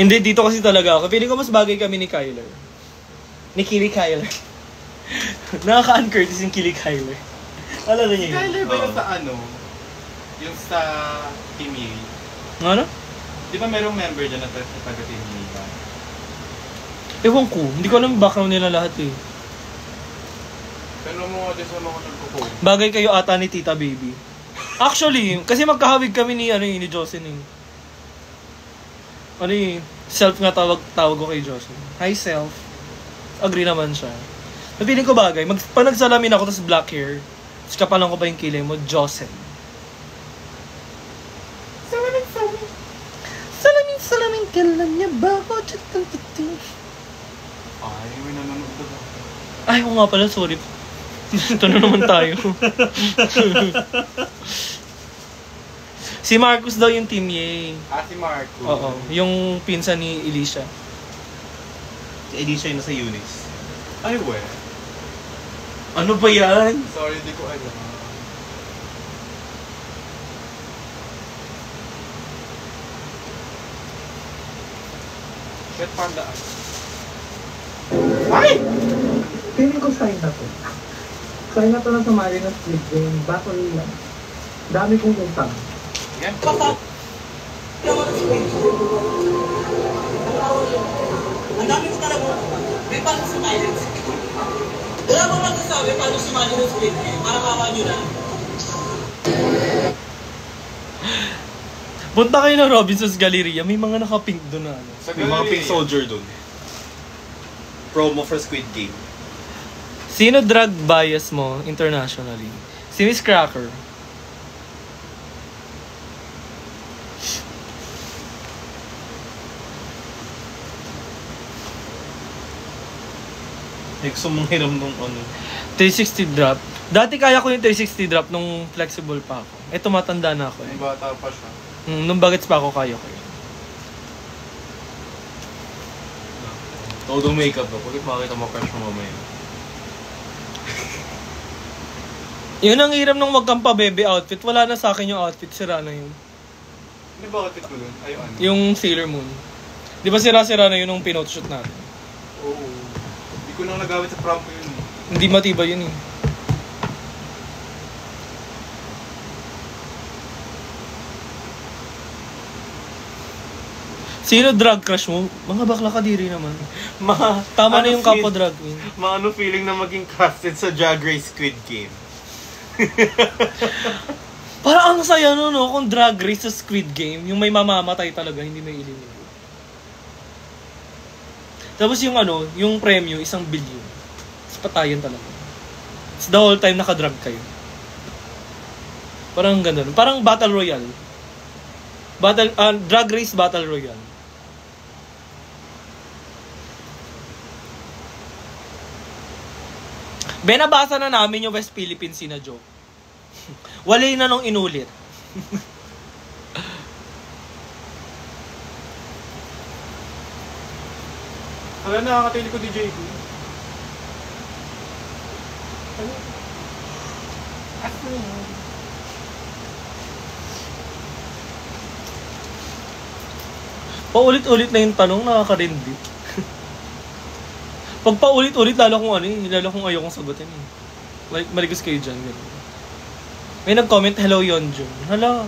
Hindi, dito kasi talaga ako. Feeling ko mas bagay kami ni Kyler. Ni Kili Kyler. Nakaka-uncourteous yung Kili Kyler. Alala niya yun? Kyler ba yung sa Yung sa Team Yee? Ano? Di ba merong member dyan na taga Team Yee ba? Ewan ko. Hindi ko alam yung background nila lahat eh. Pero mo nga din sa mga nagpo-comment. Bagay kayo ata ni Tita Baby. Actually, kasi magkahawig kami ni Jocelyn eh. Self nga tawag ko kay Jocelyn. Hi Self. Agree naman siya. Napiling ko bagay. Pag nagsalamin ako, tapos black hair, tapos kapalan ko pa yung kilay mo, Jocelyn. Salamin, kailan niya ba ako? Ay, may nanonood ba? Ay, oo nga pala, sorry. Ito na naman tayo. Si Marcus daw yung team Yay. Si Marco. Oo, yung pinsan ni Alicia. Si Alicia yung nasa Eunice. Ay, we. Ano ba yan? Sorry, di ko alam. Shit, panda. Ay! Feeling ko sign na to. Kaya na to na sumali ng Squid Game. Battle lang. Dami kong utang. Yan. Ang dami ko talaga. May paano sumali? Wala mo magsasabi paano sumali ng Squid Game. Para kawa nyo na. Punta kayo ng Robinson's Galleria, may mga naka-pink doon na ano. Sa May mga pink gallery. soldier dun. Promo for Squid Game. Sino drug bias mo internationally? Si Miss Cracker. Gusto mong hiram nung ano. 360 drop. Dati kaya ko yung 360 drop nung flexible pa ako. Eh, tumatanda na ako eh. Yung bata pa siya. Nung bagets pa ako, kaya ko yun. Todo makeup na. Bakit makita mo crush mo mamaya? Yun ang hiram ng wag kang pa-bebe outfit. Wala na sa akin yung outfit. Sira na yun. Hindi ba outfit ko dun? Ay, ano? Yung Sailor Moon. Di ba sira-sira na yun nung pinote-shoot natin? Oo. Hindi ko nang nagamit sa prom ko yun. Hindi matibay yun eh. Sino drug crush mo? Mga bakla kadiri naman. Tama na yung kapo drug queen. Maano feeling na maging casted sa Drag Race Squid Game? Parang ang saya no, kung drag race sa Squid Game, yung may mamamatay talaga, hindi may eliminate. Tapos yung ano, yung premyo, 1 billion. Tapos patayan talaga. It's the whole time nakadrag kayo. Parang ganun. Parang Battle Royale. Drag Race Battle Royale. Benabasa na namin yung West Philippines Sea na joke. Wali na nung inulit. Hala, nakakatili ko DJ ko. Paulit-ulit na yung tanong, nakaka-rindi. Pag paulit-ulit, lalo kong ano eh, lalo kong ayokong sagutin eh. Maligas kayo dyan, gano'n. May nag-comment, hello Yonjun. Hala.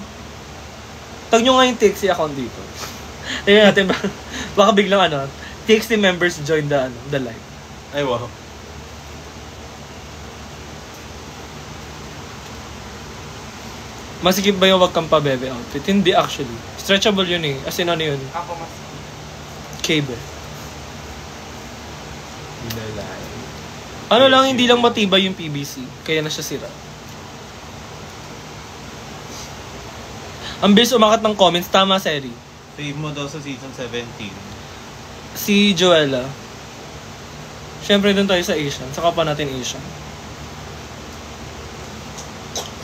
Tag nyo nga yung TXT account dito. Tingnan natin, baka biglang ano, TXT members join the live. Ay wow. Masikip ba yung wag kang pa-bebe outfit? Hindi actually. Stretchable yun eh. As in ano yun? Ako mas. Cable. Hinalay. Ano lang, hindi lang matibay yung PVC. Kaya na siya sira. Ang bilis umakat ng comments. Tama, Seri. Fave mo daw sa season 17. Si Joella. Siyempre doon tayo sa Asian. Saka pa natin Asian.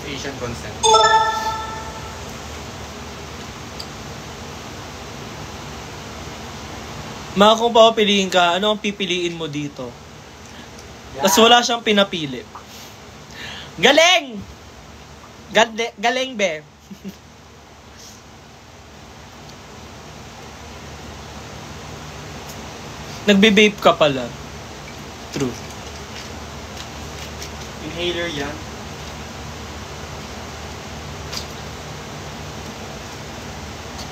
Asian consent. Mga kung papapiliin ka, ano ang pipiliin mo dito? Tapos wala siyang pinapili. Galing! Galing, be. Nagbe-vape ka pala. True. Inhaler yan.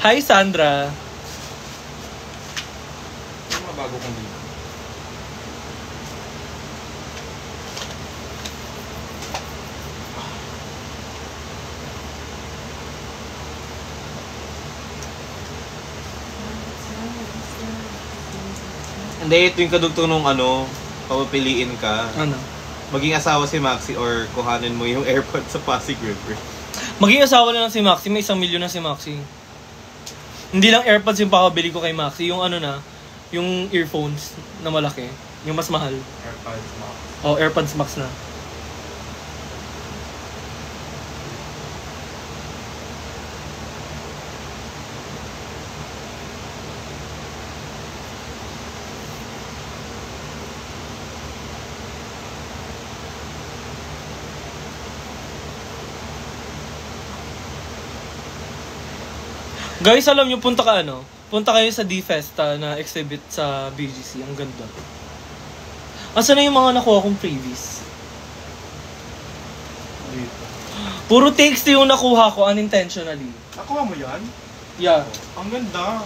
Hi, Sandra. Yung mga bago kong dito. Hindi, ito yung kadugtong nung ano, papapiliin ka. Ano? Maging asawa si Maxi or kuhanin mo yung airpod sa Pasig River. Maging asawa na lang si Maxi. May 1 milyon na si Maxi. Hindi lang AirPods yung pakabili ko kay Maxi. Yung ano na, yung earphones na malaki. Yung mas mahal. AirPods Max. O, AirPods Max na. Guys, alam nyo, punta kayo sa D-Festa na exhibit sa BGC. Ang ganda. Asa na yung mga nakuha kong freebies? Puro TXT yung nakuha ko unintentionally. Nakuha mo yan? Yeah. Ang ganda.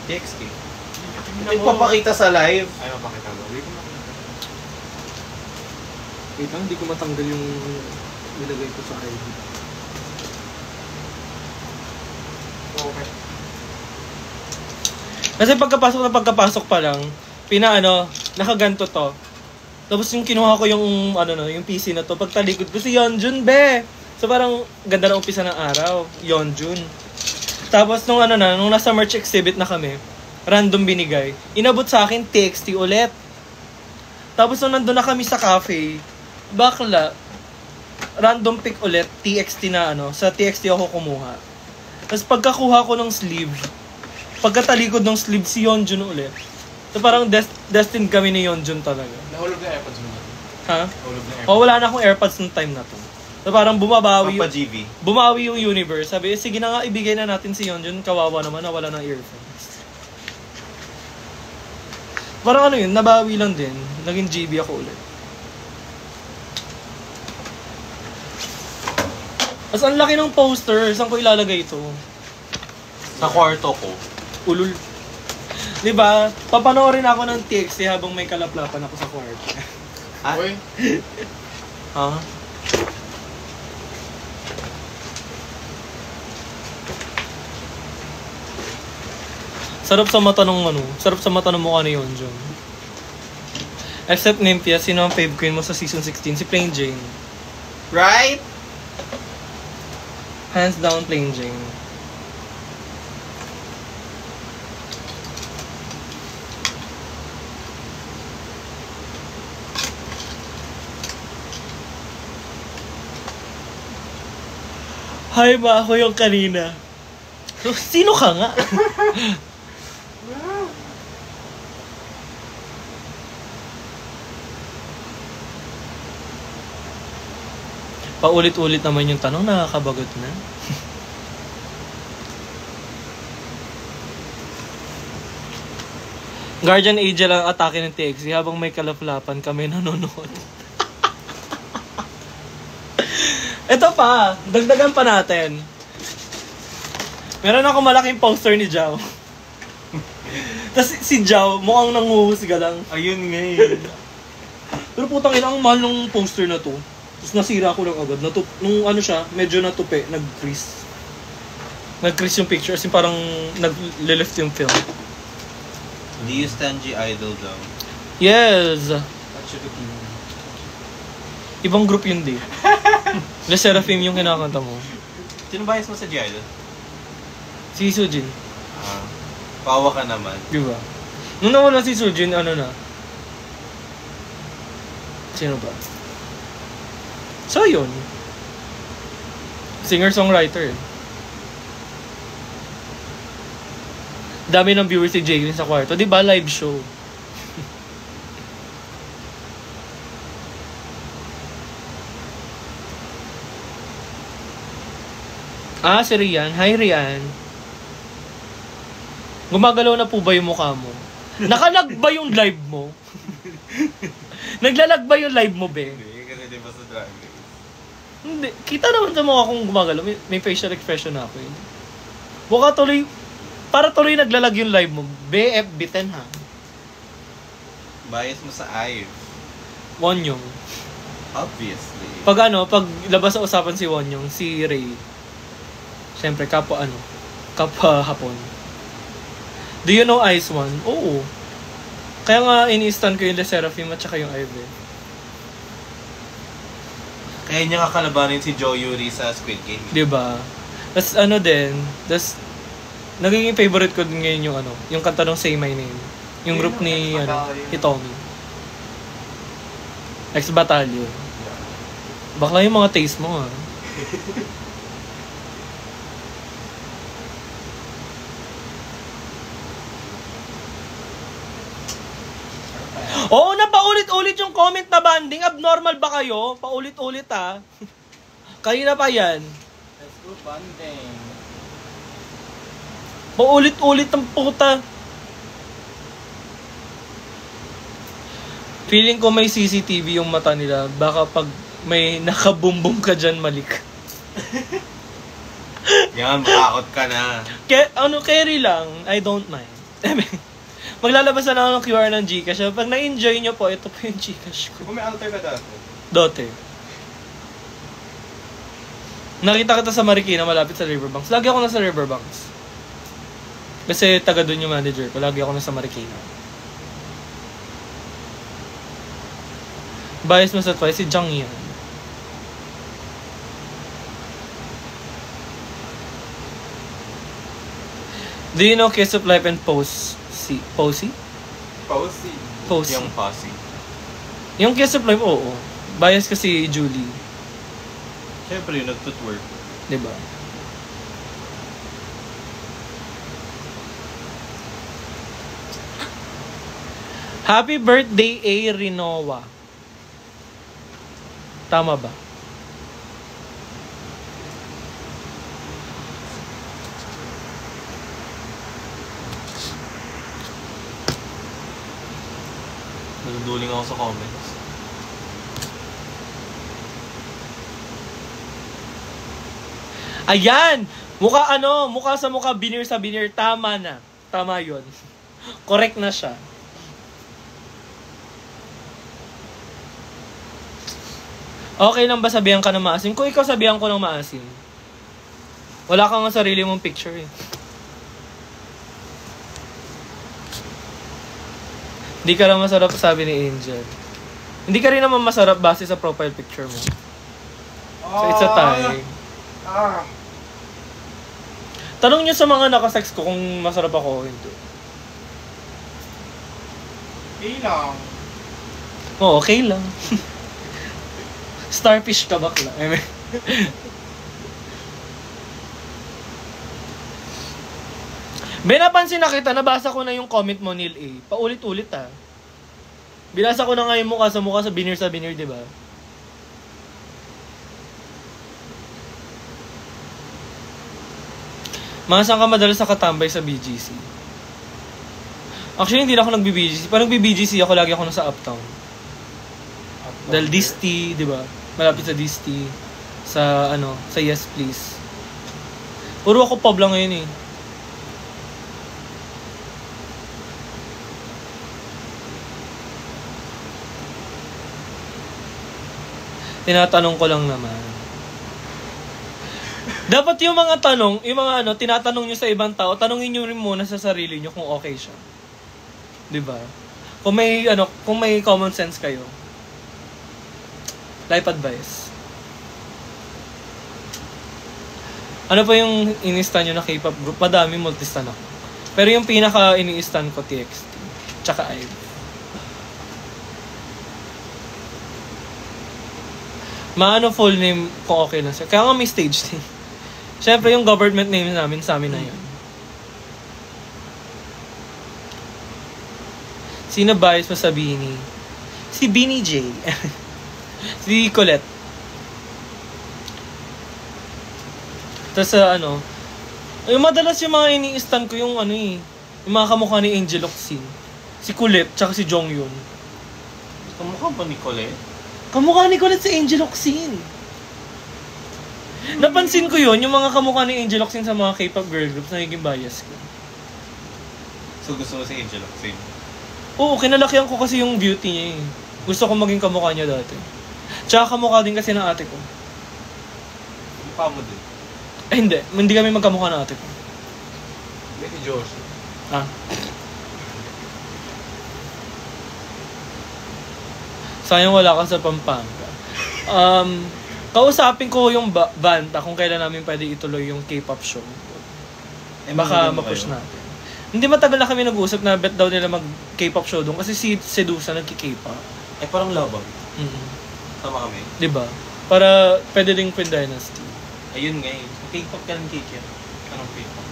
TXT. Tingnan mo. Ipapakita sa live. Ay, mapakita mo. Wait mo. Wait lang, hindi ko matanggal yung nilagay ko sa ID. Okay. Kasi pagkapasok pa lang, nakaganto to. Tapos yung kinuha ko yung, yung PC na to, pagtalikod ko si Yeonjun, be! So parang ganda na umpisa ng araw, Yeonjun. Tapos nung nasa merch exhibit na kami, random binigay. Inabot sa akin, TXT ulit. Tapos nung nandun na kami sa cafe, bakla, random pick ulit, TXT na sa TXT ako kumuha. Tapos pagkakuha ko ng sleeve, pagkatalikod ng sleeve si Yeonjun ulit. So parang destined kami ni Yeonjun talaga. Nahulog na AirPods mo. Ha? Nahulog na AirPods. O wala na akong AirPods nung time na to. So parang bumawi yung universe. Sabi, sige na nga, ibigay na natin si Yeonjun. Kawawa naman, nawala ng earphones. Parang yun, nabawi lang din. Naging GB ako ulit. As ang laki ng poster, saan ko ilalagay ito? Sa kwarto ko. Ulul. Diba? Papanoorin ako ng TXT habang may kalaplapan ako sa kwarto. Uy. Ha? Sarap sa mata ng mukha ni Yeonjun. Except Nympia, sino ang fave queen mo sa season 16? Si Plain Jane. Right? Hands down, Plain Jane. Hi ba, ako yung kanina. So, sino ka nga? Paulit-ulit naman yung tanong, nakakabagot na. Guardian Angel ang atake ng TXT habang may kalaplapan kami nanonood. Ito pa, dagdagan pa natin. Meron ako malaking poster ni Jao. Tapos si Jao, mukhang nanguhusga lang. Ayun nga eh. Pero putang ina, ang mahal ng poster na to. Tapos nasira ko lang agad. Nung medyo natupi, nag-crease. Nag-crease yung picture, as in parang nag-lift yung film. Do you stand G Idol daw? Yes! Ibang group yun di. Le Seraphim yung kinakanta mo. Sino bias mo sa G Idol? Si Sujin. Pawa ka naman. Diba? Nung nawala si Sujin, sino ba? So yun. Singer-songwriter eh. Dami ng viewers si Jalen sa kwarto. Diba? Live show. Si Rian. Hi, Rian. Gumagalaw na po ba yung mukha mo? Nakalag ba yung live mo? Naglalag ba yung live mo, be? Hindi, kasi di ba sa Drag Race? Hindi. Kita naman sa mukha kong gumagalaw. May facial expression na ako eh. Baka para tuloy naglalag yung live mo. BF10 ha. Bias mo sa IVE. Wonyong. Obviously. Pag labas sa usapan si Wonyong, si Ray. Siyempre, kapwa hapon. Do you know Ice One? Oo. Kaya nga ini-stan ko yung Le Seraphim at saka yung Ivy. Kaya niya kakalabanin si Joe Yuri sa Squid Game. Diba? Tas nagiging favorite ko din ngayon yung kanta ng Say My Name. Yung group ni Hitomi. Ex-Battalion. Bakla yung mga taste mo ha. Oo, paulit-ulit yung comment na banding. Abnormal ba kayo? Paulit-ulit ha. Kanina pa yan. Let's go banding. Paulit-ulit ang puta. Feeling ko may CCTV yung mata nila. Baka pag may nakabumbum ka dyan, Malik. Yan, matakot ka na. Carry lang. I don't mind. Maglalabas na lang ng QR ng Gcash. Pag na-enjoy nyo po, ito po yung Gcash ko. Kung may alter ka dati. Dote. Nakita kita sa Marikina, malapit sa Riverbanks. Lagi ako nasa Riverbanks. Kasi taga doon yung manager ko. Lagi ako nasa Marikina. Bias mo sa Twice, si Jang yan. Do you know Kiss of Life and Posey? Posey. Posey. Yung posse. Yung Kiss of Life, oo. Bias kasi Julie. Siyempre, yung nagtutwork. Diba? Happy birthday, A. Rinoa. Tama ba? Naduduling ako sa comments. Ayan! Mukha sa mukha, binir sa binir. Tama na. Tama yun. Correct na siya. Okay lang ba sabihan ka ng maasim? Kung ikaw sabihan ko ng maasim, wala kang sarili mong picture eh. Hindi ka lang masarap, sabi ni Angel. Hindi ka rin naman masarap base sa profile picture mo. So it's a tie. Tanong niyo sa mga nakasex ko kung masarap ako o hindi. Okay lang. Oo, okay lang. Starfish ka bakla. Napansin na kita, nabasa ko na yung comment mo, Neil A. Paulit-ulit ah. Binasa ko na nga yung mukha sa binir, di ba? Mga saan ka madalas nakatambay sa BGC? Actually, hindi na ako nagbi-BGC. Parang nagbi-BGC ako, lagi ako nasa Uptown. Dahil Disty, di ba? Malapit sa Disty. Sa Yes Please. Puro ako pub lang ngayon eh. Tinatanong ko lang naman. Dapat yung mga tanong, tinatanong nyo sa ibang tao, tanongin nyo rin muna sa sarili nyo kung okay siya. 'Di ba? Kung may common sense kayo. Life advice. Ano pa yung ini-stan nyo na K-pop group? Madami, multi-stan ako. Pero yung pinaka ini-stan ko, TXT. Tsaka IVE. Maano full name kung okay lang siya. Kaya nga may stage name. Siyempre yung government name namin sa amin na yun. Sino bias mo sa Beanie? Si Beanie J. Si Colette. Tapos yung madalas yung mga ini-stan ko yung yung mga kamukha ni Angel Oxin. Si Colette, tsaka si Jonghyun. Kamukha ba ni Colette? Kamukha ni Colette si Angel Oxin. Napansin ko yun, yung mga kamukha ni Angel Oxin sa mga K-pop girl groups, nagiging bias ko. So gusto mo si Angel Oxin? Oo, kinalakihan ko kasi yung beauty niya eh. Gusto ko maging kamukha niya dati. Tsaka kamukha din kasi ng ate ko. Mukha mo din? Hindi kami magkamukha ng ate ko. Hindi si Josh. Sayang wala ka sa Pampanga. Kausapin ko yung Vanta kung kailan namin pwede ituloy yung K-pop show. Baka ma-push natin. Hindi matagal na kami nag-uusap na bet daw nila mag-K-pop show doon kasi si Sedusa nagki-K-pop. Parang labang. Sama kami. Diba? Para pwede ding Queen Dynasty. Ayun nga eh. K-pop ka ng Kikir. Anong K-pop?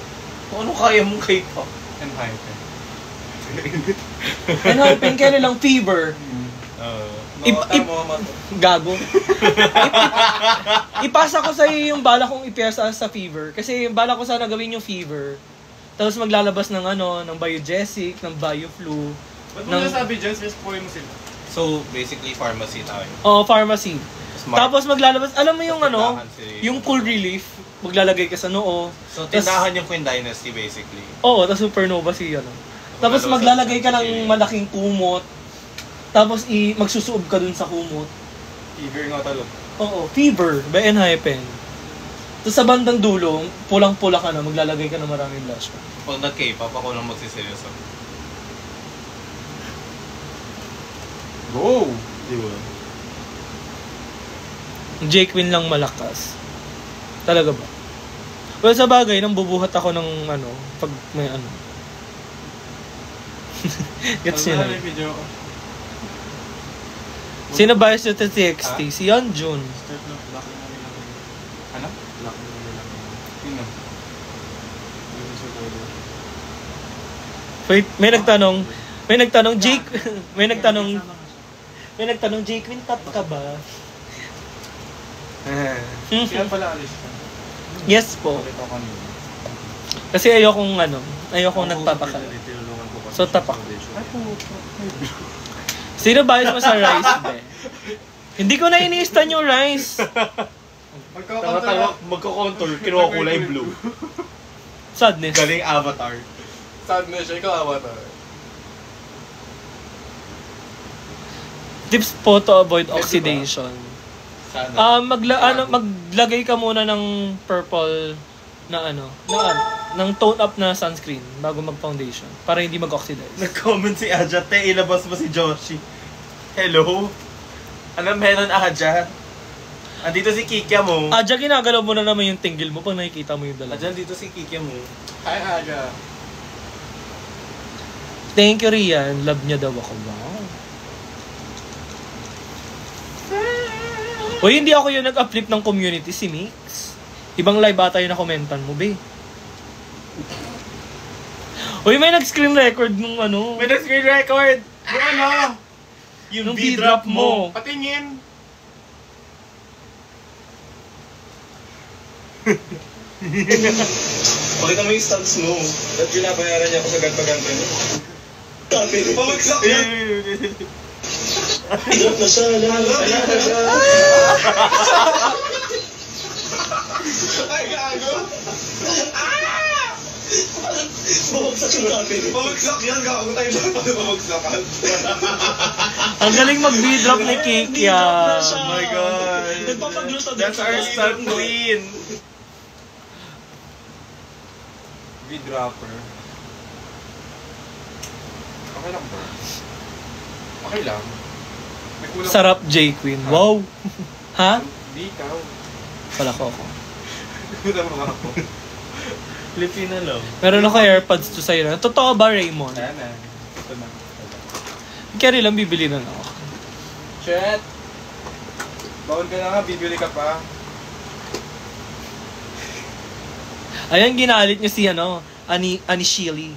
Kung ano kaya mong K-pop? Enhypen. Enhypen kaya nilang Fever. Gago. Ipasa ko sa'yo yung bala kong ipiyasa sa Fever. Kasi yung bala ko sana gawin yung Fever. Tapos maglalabas ng ng Biogesic, ng Bioflu. Ba't mo nasabi dyan? Spoil mo sila. So, basically, pharmacy tayo. Oo, pharmacy. Tapos Smart. Tapos maglalabas, alam mo yung ano, Tindahan si- yung cool relief, maglalagay ka sa noo. So, tindahan yung Queen Dynasty basically. Oo, tapos supernova si ano. Tapos maglalagay ka ng malaking kumot. Tapos magsusuob ka dun sa kumot. Fever nga talaga. Oo, Fever by Enhypen. Tapos sa bandang dulo, pulang-pula ka na, maglalagay ka ng maraming blush. Pag nag-K-pop, ako lang magsiseryoso. Go! Di ba? J Queen lang malakas. Talaga ba? Well, sa bagay, nang bubuhat ako ng ano, pag may ano. Gets niya na. video ko. Sino ba sa TXT? Si Yeonjun. Start na, lock na nila. Ano? Lock na nila. Sino? Yung sa dulo. Wait, may nagtanong, Jake, may nagtanong, J Queen, top ka ba? Kaya pala alis ka. Yes po. Bakit ako kanina? Kasi ayokong nagpapaka. Tinulungan ko kasi. So, tapak. Ay po. Sino bayos mo sa rice, be? Hindi ko na iniistan yung rice. Tanga-tanga, magko-contour, kinuha kulay blue. Sadness. Galing Avatar. Sadness siya, ikaw avatar. Tips po to avoid oxidation. Sana. Maglagay ka muna ng purple na ng tone up na sunscreen bago mag-foundation para hindi mag-oxidize. Nag-comment si Aja, te, ilabas mo si Joshi. Hello? Ano meron, Aja? Andito si Kikya mo. Adya, ginagalaw mo na naman yung tinggil mo pag nakikita mo yung dalawa. Aja, dito si Kikya mo. Hi, Aga. Thank you, Rian. Love niya daw ako. Wow. Uy, hindi ako yung nag-uplift ng community, si Mix. Ibang live ata yung na-commentan mo, be. Uy, may nag-screen record nung ano. May na-screen record! Yung ano? Yung Nung V-drop mo. Patingin. Pakita mo yung stats mo. Ba't pinabayaran niya ako sa ganto-ganto niya? Pamagsak na! Hirap na siya, Ay, gago! Bumagsak yung camera. Pamagsak yan, gago tayo lang pag pamagsakan. Ang galing mag-V-drop ni Kikya. Oh my God. Nagpapagluto din That's sa our camera. star queen. V-dropper. Okay lang ba? Okay lang. May kulang. Sarap, J Queen. Wow. Ha? Di ikaw. Wala ko ako. Kulang mga ako. Filipina lang. Meron ako AirPods to sa'yo na. Totoo ba, Raymond? Ayan na. Ito na. Carry lang, bibili na ako. Chet! Bawal ka na nga, bibili ka pa. Ayan, ginalit niyo si Ani Shili.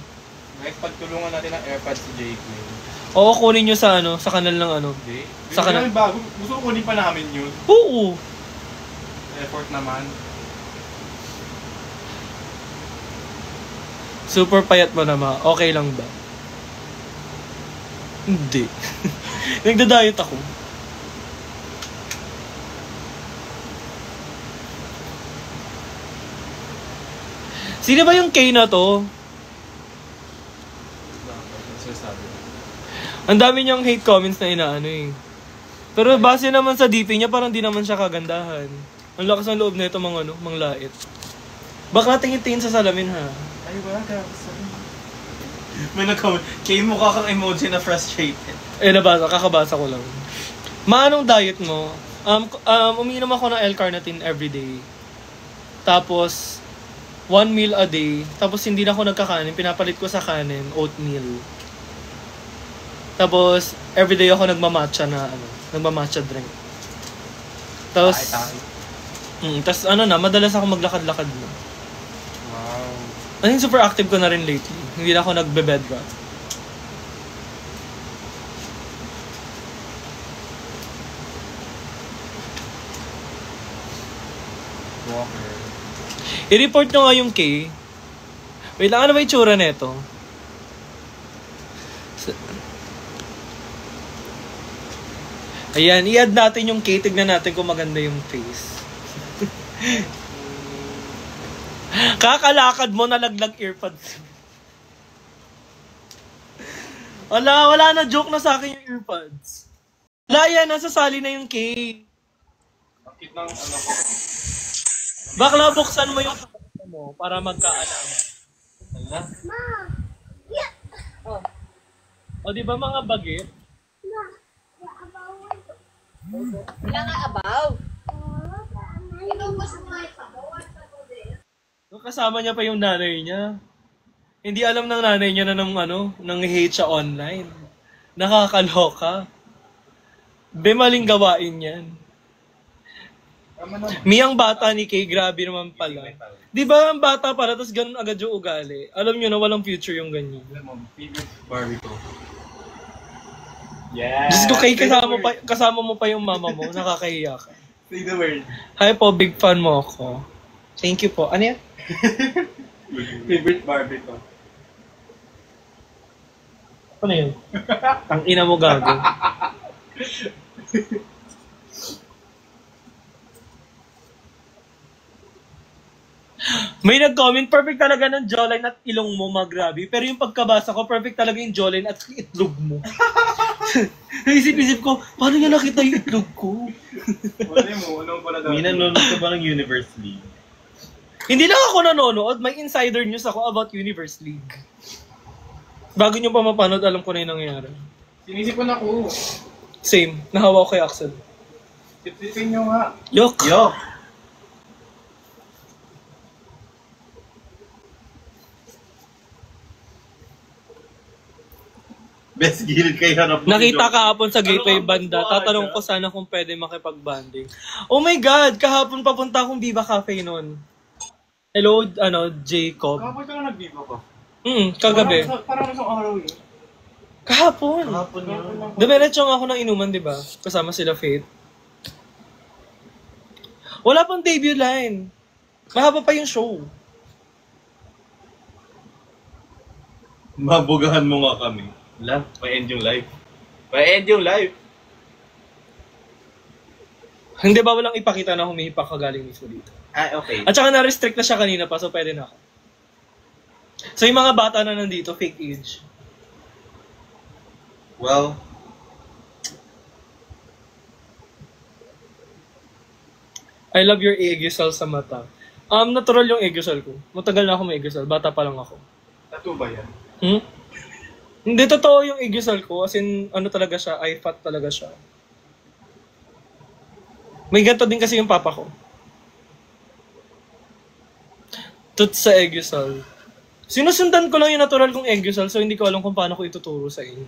Next, pagtulungan natin ang AirPods si J Queen. Oo, kunin niyo sa sa kanal ng Hindi. Sa Bibili kanan. namin bago. Gusto ko kunin pa namin yun. Oo. Effort naman. Super payat mo naman. Okay lang ba? Hindi. Nagda-diet ako. Sino ba yung K na to? Ang dami niyang hate comments na inaano eh. Pero base naman sa DP niya, parang di naman siya kagandahan. Ang lakas ng loob na ito mga lait. Bakla tingin-tingin sa salamin ha. Ay, wala ka. May nag-comment. Kay mukha kang emoji na frustrated. Kakabasa ko lang. Maanong diet mo? Umiinom ako ng L-carnitine everyday. Tapos, 1 meal a day. Tapos hindi na ako nagkakanin. Pinapalit ko sa kanin, oatmeal. Tapos, everyday ako nagmamatcha nagmamatcha drink. Tapos, tapos madalas ako maglakad-lakad na. Wow. Super active ko na rin lately. Hindi na ako nagbe-bed rot. Walker. I-report nyo nga yung K. Wait lang, ano ba itsura neto? Ayan, i-add natin yung K. Tignan natin kung maganda yung face. Kakalakad mo, nalaglag earpods. Wala na, joke na sa akin yung earpods. Wala yan, nasasali na yung K. Bakit ng ano ko? Bakla, buksan mo yung mo para magkaalam. Ala? O di ba mga bagit? Wala nga abaw. Kasama niya pa yung nanay niya. Hindi alam ng nanay niya na nang hate siya online. Nakakaloka. Maling gawain yan. Miyang bata ni Kay, grabe naman pala. Di ba ang bata pala, tapos ganun agad yung ugali? Alam nyo na walang future yung ganyan. Favorite Barbie ko. Yeah. Diyos ko, Kay, kasama mo pa yung mama mo, nakakahiya ka. Say the word. Hi po, big fan mo ako. Thank you po. Ano yan? Favorite Barbie ko. Ano yun? Ang ina mo gago. May nag-comment, perfect talaga ng jawline at ilong mo, magrabi. Pero yung pagkabasa ko, perfect talaga yung jawline at itlog mo. Naisip-isip ko, paano niya nakita yung itlog ko? Wala mo, ano pala daw? May nanonood ka ba ng Universe League? Hindi lang ako nanonood, may insider news ako about Universe League. Bago nyo pa mapanood, alam ko na yung nangyayari. Sinisipon ako. Same, nahawa ko kay Axel. Sipsipin nyo nga. Yok! Yo! Best gilid kayo harap mo. Nakita kahapon sa Gateway Ano ang Banda, gusto, tatanong ko sana kung pwede makipag-banding. Oh my God! Kahapon papunta akong Viva Cafe nun. Hello, Jacob. Kapag ka na nag-vivo ko. Kagabi. Parang isang araw eh. Kahapon. Kahapon yun. Dumiretso nga ako ng inuman, di ba? Kasama sila Faith. Wala pang debut line. Mahaba pa yung show. Mabugahan mo nga kami. Wala, may end yung live. May end yung live. Hindi ba walang ipakita na humihipak ka galing mismo dito? Ah, okay. At saka na-restrict na siya kanina pa, so pwede na ako. So yung mga bata na nandito, fake age. Well, I love your egusal sa mata. Natural yung egusal ko. Matagal na ako may egusal. Bata pa lang ako. Tattoo ba yan? Hindi, totoo yung egusal ko. As in, talaga siya, eye fat talaga siya. May ganito din kasi yung papa ko. Tut sa egusal. Sinusundan ko lang yung natural kong egusal, so hindi ko alam kung paano ko ituturo sa inyo.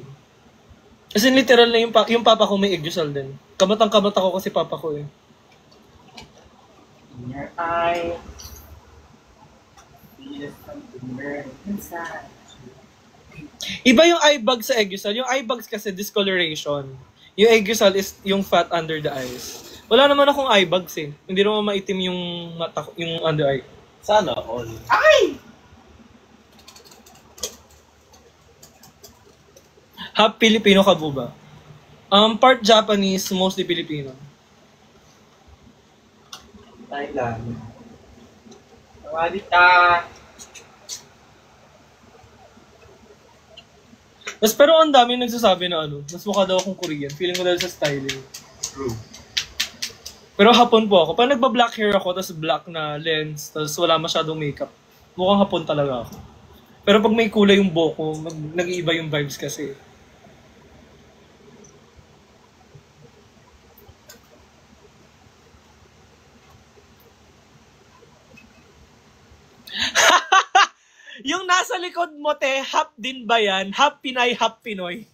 As in, literal na yung papa ko may egusal din. Kamatang-kamata ko kasi papa ko eh. In your eye, feel something burn inside. Iba yung eye bags sa egusal. Yung eye bags kasi discoloration. Yung egusal is yung fat under the eyes. Wala naman akong eye bags eh. Hindi naman maitim yung mata, yung under eye. sana all. Half Filipino ka po ba? Part Japanese, mostly Filipino. Thailand. Sawadita. Pero ang dami nagsasabi na mas mukha daw akong Korean. Feeling ko dahil sa styling. True. Pero hapon po ako. Pag nagba-black hair ako, tapos black na lens, tapos wala masyadong makeup, mukhang hapon talaga ako. Pero pag may kulay yung buhok ko, nag-iiba yung vibes kasi. Yung nasa likod mo, te, half din ba yan? Half Pinay, half Pinoy.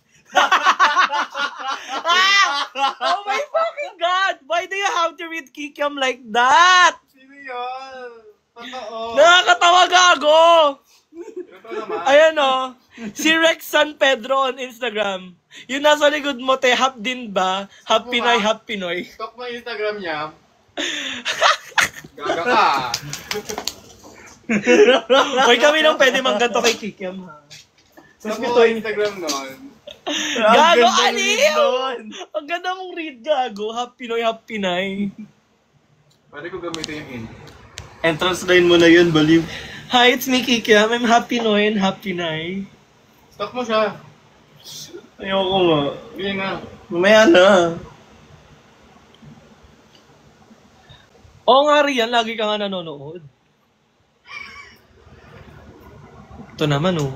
Oh my fucking God! Why do you have to read Kikiam like that? Sino yun? Totoo. Nakakatawa gago! Totoo naman. Ayan o. Si Rex San Pedro on Instagram. Yung nasa likod mo, te, half din ba? Half Pinay, half Pinoy. Talk mo yung Instagram niya. Gaga ka. Hoy, kami lang pwede mangganto kay Kikiam, ha? Sa mo Instagram nun. Gago, ganda ng aliw! read nun. Ang ganda mong read, gago. Half Pinoy, half Pinay. Pwede ko gamitin yung int. Entrance line mo na yun, baliw. Hi, it's me, Kikiam. I'm half Pinoy and half Pinay. Stop mo siya. Ayoko nga. Hindi nga. Mamaya na. Oo nga, Rian. Lagi ka nga nanonood. Ito naman, oh.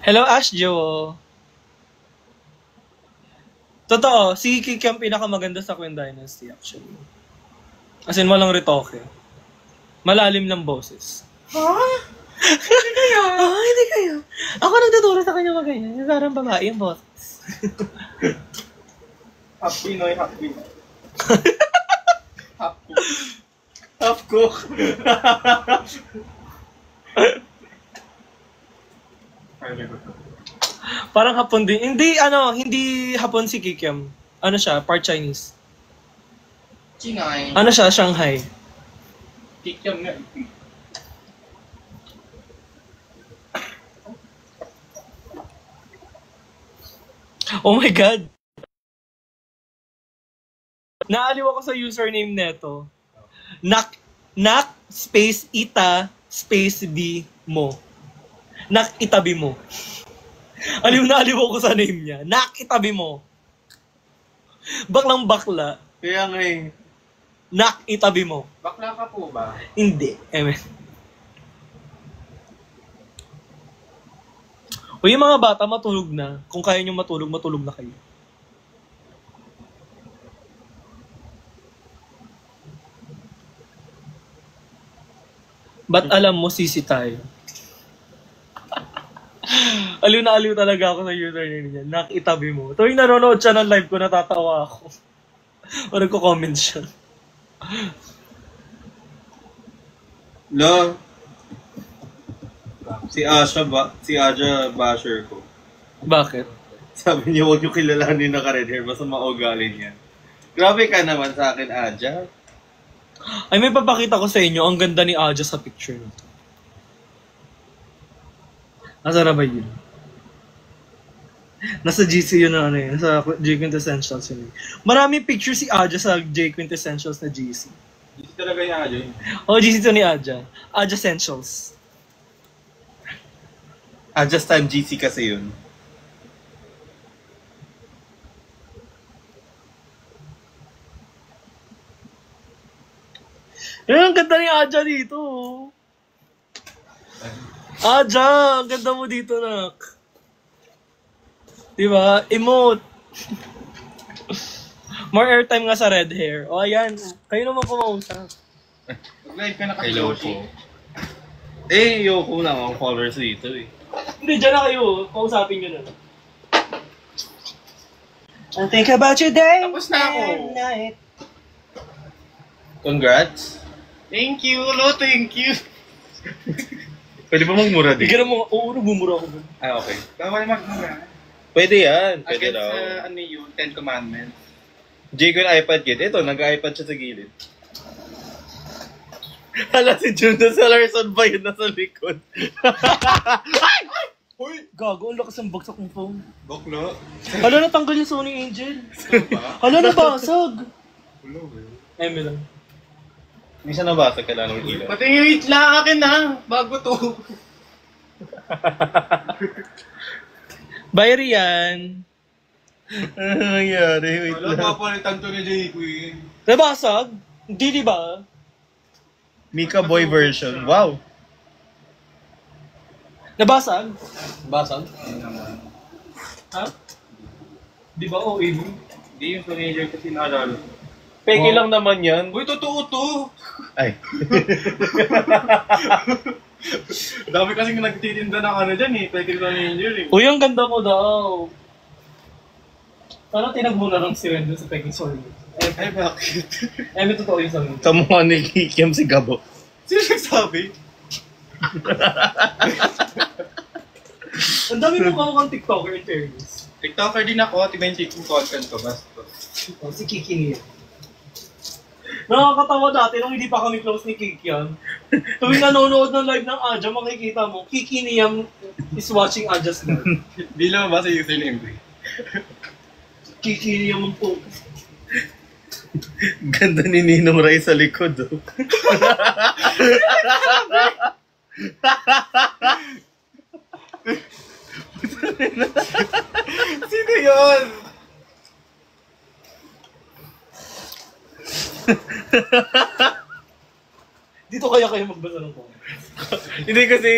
Hello, Ash Jo. Totoo, si Kiki ang pinakamaganda sa Queen Dynasty, actually. As in, walang retoke. Malalim ng boses. Hindi kaya? Hindi kaya. Ako nagtuturo sa kanya mag-ganyan. Yung parang babae yung boses. Half Pinoy, half Pinoy. Half cook. Half cook. Parang Hapon din. Hindi Hapon si Kikiam. Ano siya? Part Chinese. Chinay. Ano siya? Shanghai. Kikiam nga. Oh my God! Naaliw ako sa username neto. Nak space ita space b mo. Nak itabi mo. Aliw na aliw ako sa name niya. Nak itabi mo. Baklang bakla. Kaya nga eh. Nak itabi mo. Bakla ka po ba? Hindi. O yung mga bata matulog na. Kung kaya nyo matulog, matulog na kayo. Ba't alam mo sisi tayo? Aliw na aliw talaga ako sa username niya. Nakitabi mo. Tuwing nanonood siya ng live ko, natatawa ako. O nagko-comment siya. Lo. Si Aja basher ko. Bakit? Sabi niya, huwag niyo kilalanin na ka-red hair, basta maugali niya. Grabe ka naman sa akin, Aja. Ay, may papakita ko sa inyo. Ang ganda ni Aja sa picture na to. Nasa na ba yun? Nasa GC yun na ano yun. Nasa J Quintessentials yun. Maraming picture si Aja sa J Quintessentials na GC. Hindi talaga yung Aja yun. Oh, GC to ni Aja. Aja Essentials. Aja's Time GC kasi yun. Ang ganda ni Aja dito. Aja, ang ganda mo dito, nak. Diba? Emote. More airtime nga sa red hair. O, ayan. Kayo naman kumausap. Mag-live ka na kasi Hello Yoshi. po. Eh, Yoko lang ang followers dito eh. Hindi, dyan na kayo. Kausapin nyo na. I think about your day Tapos na ako. and night. Congrats. Thank you, Lo. Thank you. Pwede ba magmura Hindi din? ka na mga, oo, bumura ako. Ah, okay. Bawal magmura. Pwede yan. Pwede Against daw. ano yun, 10 Commandments. Jay ko yung iPad kit. Ito, nag-iPad siya sa gilid. Hala, si Junda Salarson ba yun nasa likod? Hoy, gago, ang lakas ng bagsak ng phone. Bakla. Hala, natanggal yung Sony Angel. Ba? Hala, nabasag. Ulo, Eme lang. Hindi siya nabasa, kailangan ng ilaw. Pati wait lang akin na. Bago to. Bye, Rian. Ano nangyari? Wait Wala, lang. papalitan to ni Jay Queen. Nabasag? Hindi, di ba? Mika Boy version. Wow. Nabasag? Basag? Hindi naman. Ha? Di ba OAV? Hindi yung teenager kasi naalala. Peke lang naman yan. Uy, totoo to! Ay. Dami kasing nagtitinda ng ano dyan eh. Pwede teenager eh. Uy, ang ganda mo daw. Parang tinagmula ng si Ren dun sa Peking Sorry. Ay, bakit? May totoo yung sabi. Kamukha ni Kikiam si Gabo. Sino nagsabi? Ang dami mo kang TikToker in fairness. TikToker din ako. Tiba yung chicken content ko. Basta. Oh, si Kiki niya. Nakakatawa dati nung hindi pa kami close ni Kiki yan. Tuwing nanonood ng live ng Aja, makikita mo, Kiki Niyam is watching Aja's live. Di lang ba sa username ko? Kiki Niyam po. Ganda ni Ninong Ray sa likod, oh. Sino yun? Dito kaya kayo magbasa ng comment. Hindi kasi,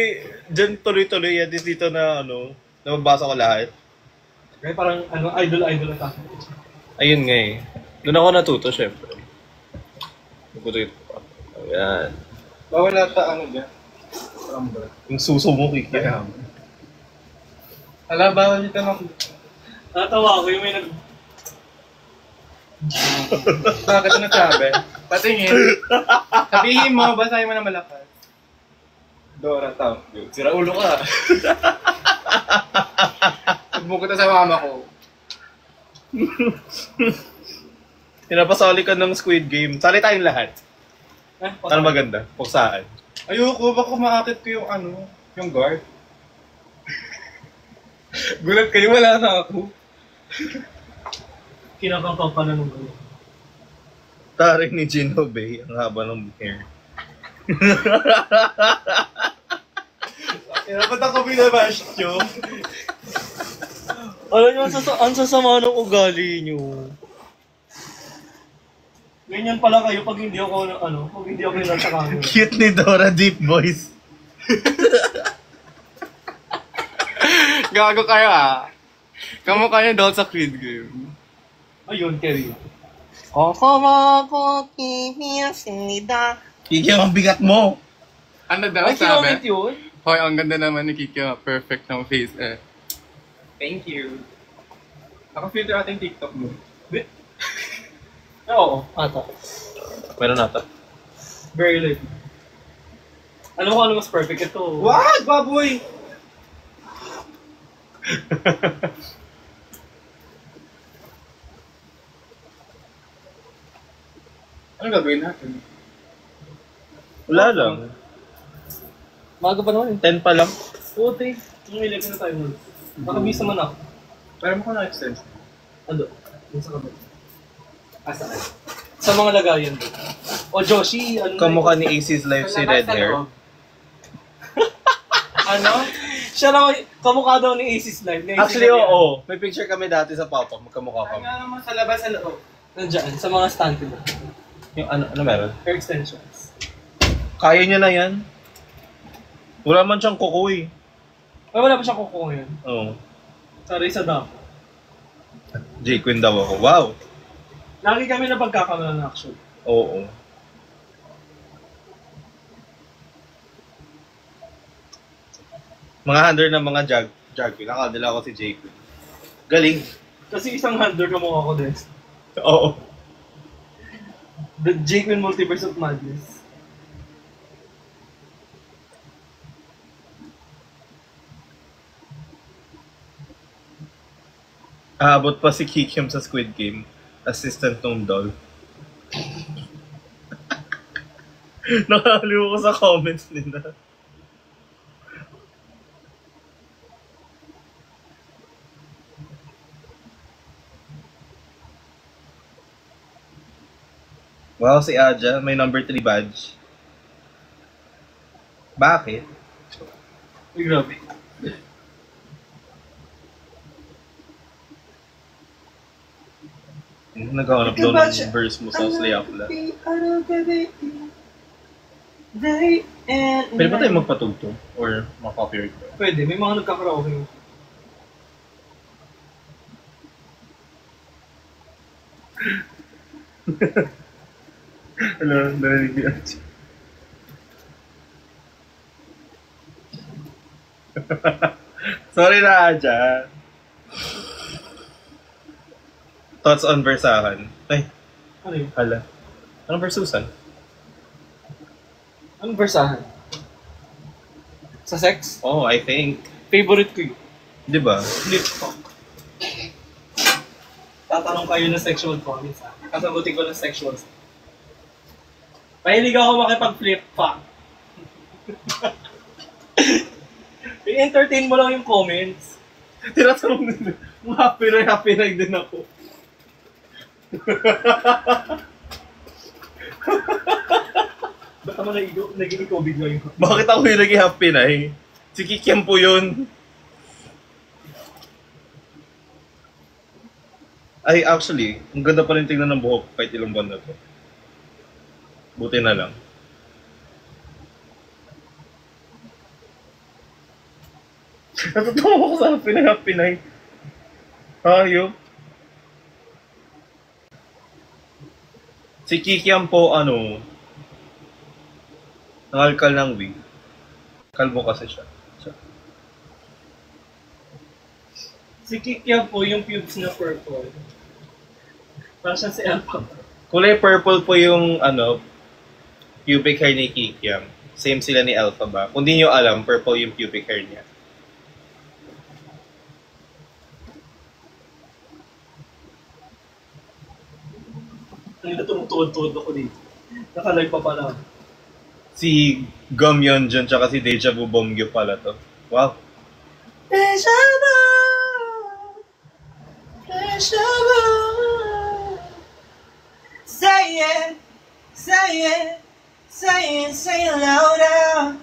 dyan tuloy-tuloy yan dito na, nababasa ko lahat. Kaya parang, idol at ako. Ayun nga eh. Doon ako natuto, syempre. Nagputo pa. Ayan. Bawal ata dyan. Rambra. Yung suso mo, Kiki. Ala, bawal dito na. Natawa ako yung may Bakit na sabi? Patingin. Sabihin mo, basahin mo na malakas. Dora, tao. Sira ulo ka. Sumbong kita sa mama ko. Pinapasali ka ng Squid Game. Sali tayong lahat. Ano maganda? Puksaan. Ayoko, baka maakit ko yung yung guard. Gulat kayo, wala na ako. Kinakampaw pa na nung gano'n. Taring ni Gino Bay, ang haba ng hair. Dapat ako binabash nyo. Alam nyo, ang sasama ng ugali nyo. Ganyan pala kayo pag hindi ako yung nasa camera. Cute ni Dora, deep voice. Gago kayo Kamukha niyo daw sa Squid Game. Ayun, Kerry. Kiki, ang bigat mo. Ano daw Ay, sabi? kinamit yun? Hoy, ang ganda naman ni Kiki. Perfect ng face Thank you. Naka-filter ating TikTok mo. Oo, ata. Meron nata. Very light. Alam mo kung ano mas perfect ito. What? Baboy! Ano gagawin natin? Wala lang. Maga pa naman 10 pa lang. Puti. Yung 11 na tayo nun. Nakabisa man ako. Parang mo ko na-extend. Ando. Yung sa kabit. Saan? Sa mga lagayan doon. O Joshi, Kamukha ni Ace's Life si Red Hair. Ano? Siya naman, kamukha daw ni Ace's Life. Actually, oo. May picture kami dati sa Papa. Magkamukha kami. Ano naman sa labas sa loob? Nandiyan, sa mga stand mo. Yung ano meron? Hair extensions. Kaya niya na yan. Wala man siyang kuko eh. Ay, wala pa siyang kuko ngayon. Oo. Sorry sa dam. J. Quinn daw ako. Wow. Lagi kami na pagkakamalan actually. Oo. Mga handler ng mga jag Quinn. Nakadala ko si J. Quinn. Galing. Kasi isang handler kamukha ko din. Oo. The J. Quinn Multiverse of Madness. Aabot pa si Kikiam sa Squid Game. Assistant ng doll. Nakaliw ko sa comments nila. Wow, si Aja, may number 3 badge. Bakit? Ay, grabe. Naghahanap daw ng verse mo sa Slayafla. Pwede ba tayo magpatugtog? Or makaka-copyright ba? Pwede, may mga nagkakaraoke. Ano, narinig niya. Sorry na, Aja. Thoughts on Versahan? Ay, Ano yun? hala. Anong Versusan? Anong versahan? Sa sex? Oh, I think. Favorite ko yun. Di ba? Flip talk. Tatanong kayo ng sexual comments. Kasagutin ko ng sexual. Mahilig ako makipag-flip talk. I-entertain mo lang yung comments. Tinatanong din. Happy na din ako. Ba't naman naging ikaw bigla yung... Bakit ako yung naging happy na eh? Si Kikiam po yun. Ay, actually, ang ganda pa rin tingnan ng buhok kahit ilang buwan na to. Buti na lang. Natutuwa ako sa happy na. Hayop. Si Kikiam po, nangalkal ng wig. Kalbo kasi siya. Si Kikiam po yung pubes na purple. Parang siya si Alpha. Kulay purple po yung, pubic hair ni Kikiam. Same sila ni Alpha ba? Kung di nyo alam, purple yung pubic hair niya. Hindi na tumutuod-tuod ako dito. Nakalive pa pala. Si Gum Yeonjun tsaka si Deja Vu Bomgyo pala to. Wow. Deja vu, Deja vu. Say it, say it, say it, say it louder.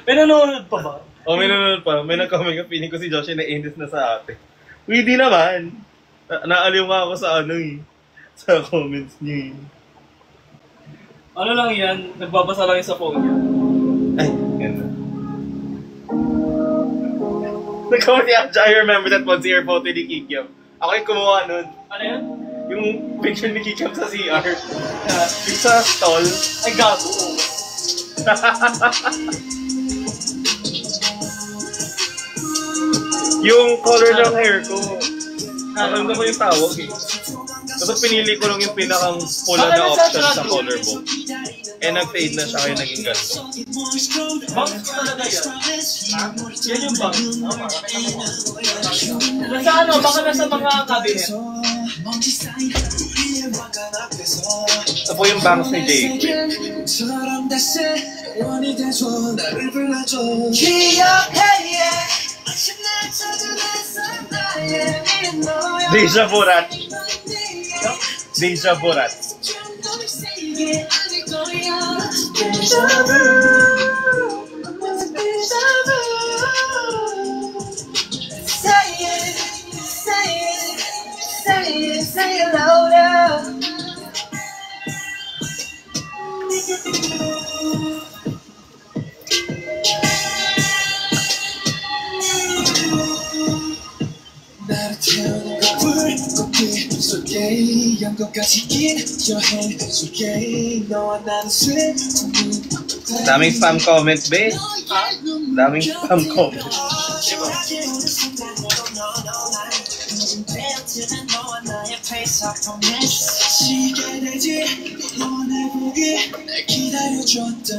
May nanonood pa ba? May nanonood pa. May nag-comment ka, feeling ko si Josh na indis na sa ate. Uy, di naman. Naaliw nga ako sa sa comments niya. Ano lang yan, nagbabasa lang yung sa phone niya. Ay, ganda. Nag-comment niya, I remember that one CR photo ni Kikiam. Ako yung kumuha nun. Ano yan? Yung picture ni Kikiam sa CR. Yung sa stall. Ay, gago. Yung color ng hair ko. Alam ko yung tawag eh. Tapos pinili ko lang yung pinakang pula na option sa color book. Eh nag-fade na siya kaya naging ganito. Bangs ko talaga yan. Yan yung bangs. Nasa baka nasa mga cabinet. Ito po yung bangs ni Jake. Deja Borat. Deja Borat. Say it louder. Daming spam comment, be. Daming spam comment.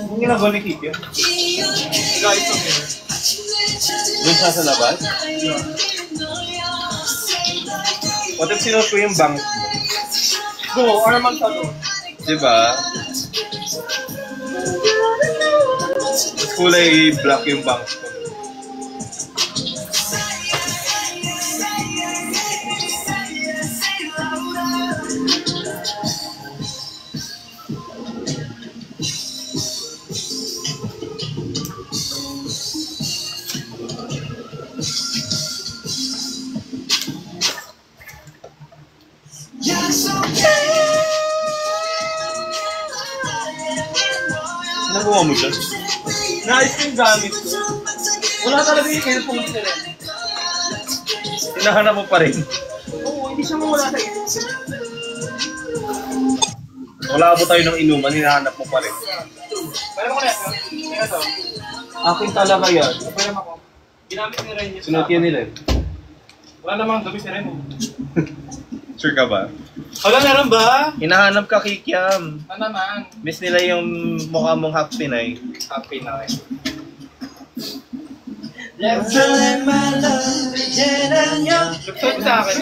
Ang ginagawa ni Kikyo? Guys, okay. Doon siya sa labas? What if sinuot ko yung bangs mo? Go, or magtalo. Diba? Kulay black yung bangs ko. Nagawa mo dyan? Naayos ko yung gamit ko. Wala talaga yung earphones nila. Hinahanap mo pa rin. Oo, hindi siya mawala sa iyo. Wala po tayo ng inuman, hinahanap mo pa rin. Pwede mo ko na ito. Kaya ito. Akin talaga yan. Pwede mo ako. Ginamit ni Ren yung Sunod yan nila. Wala namang gabi si Ren. Sure ka ba? Wala meron ba? Hinahanap ka, Kikiam. Ano naman? Miss nila yung mukha mong half Pinay. Happy na rin. Let's let my love begin and young. Gusto ko sa akin.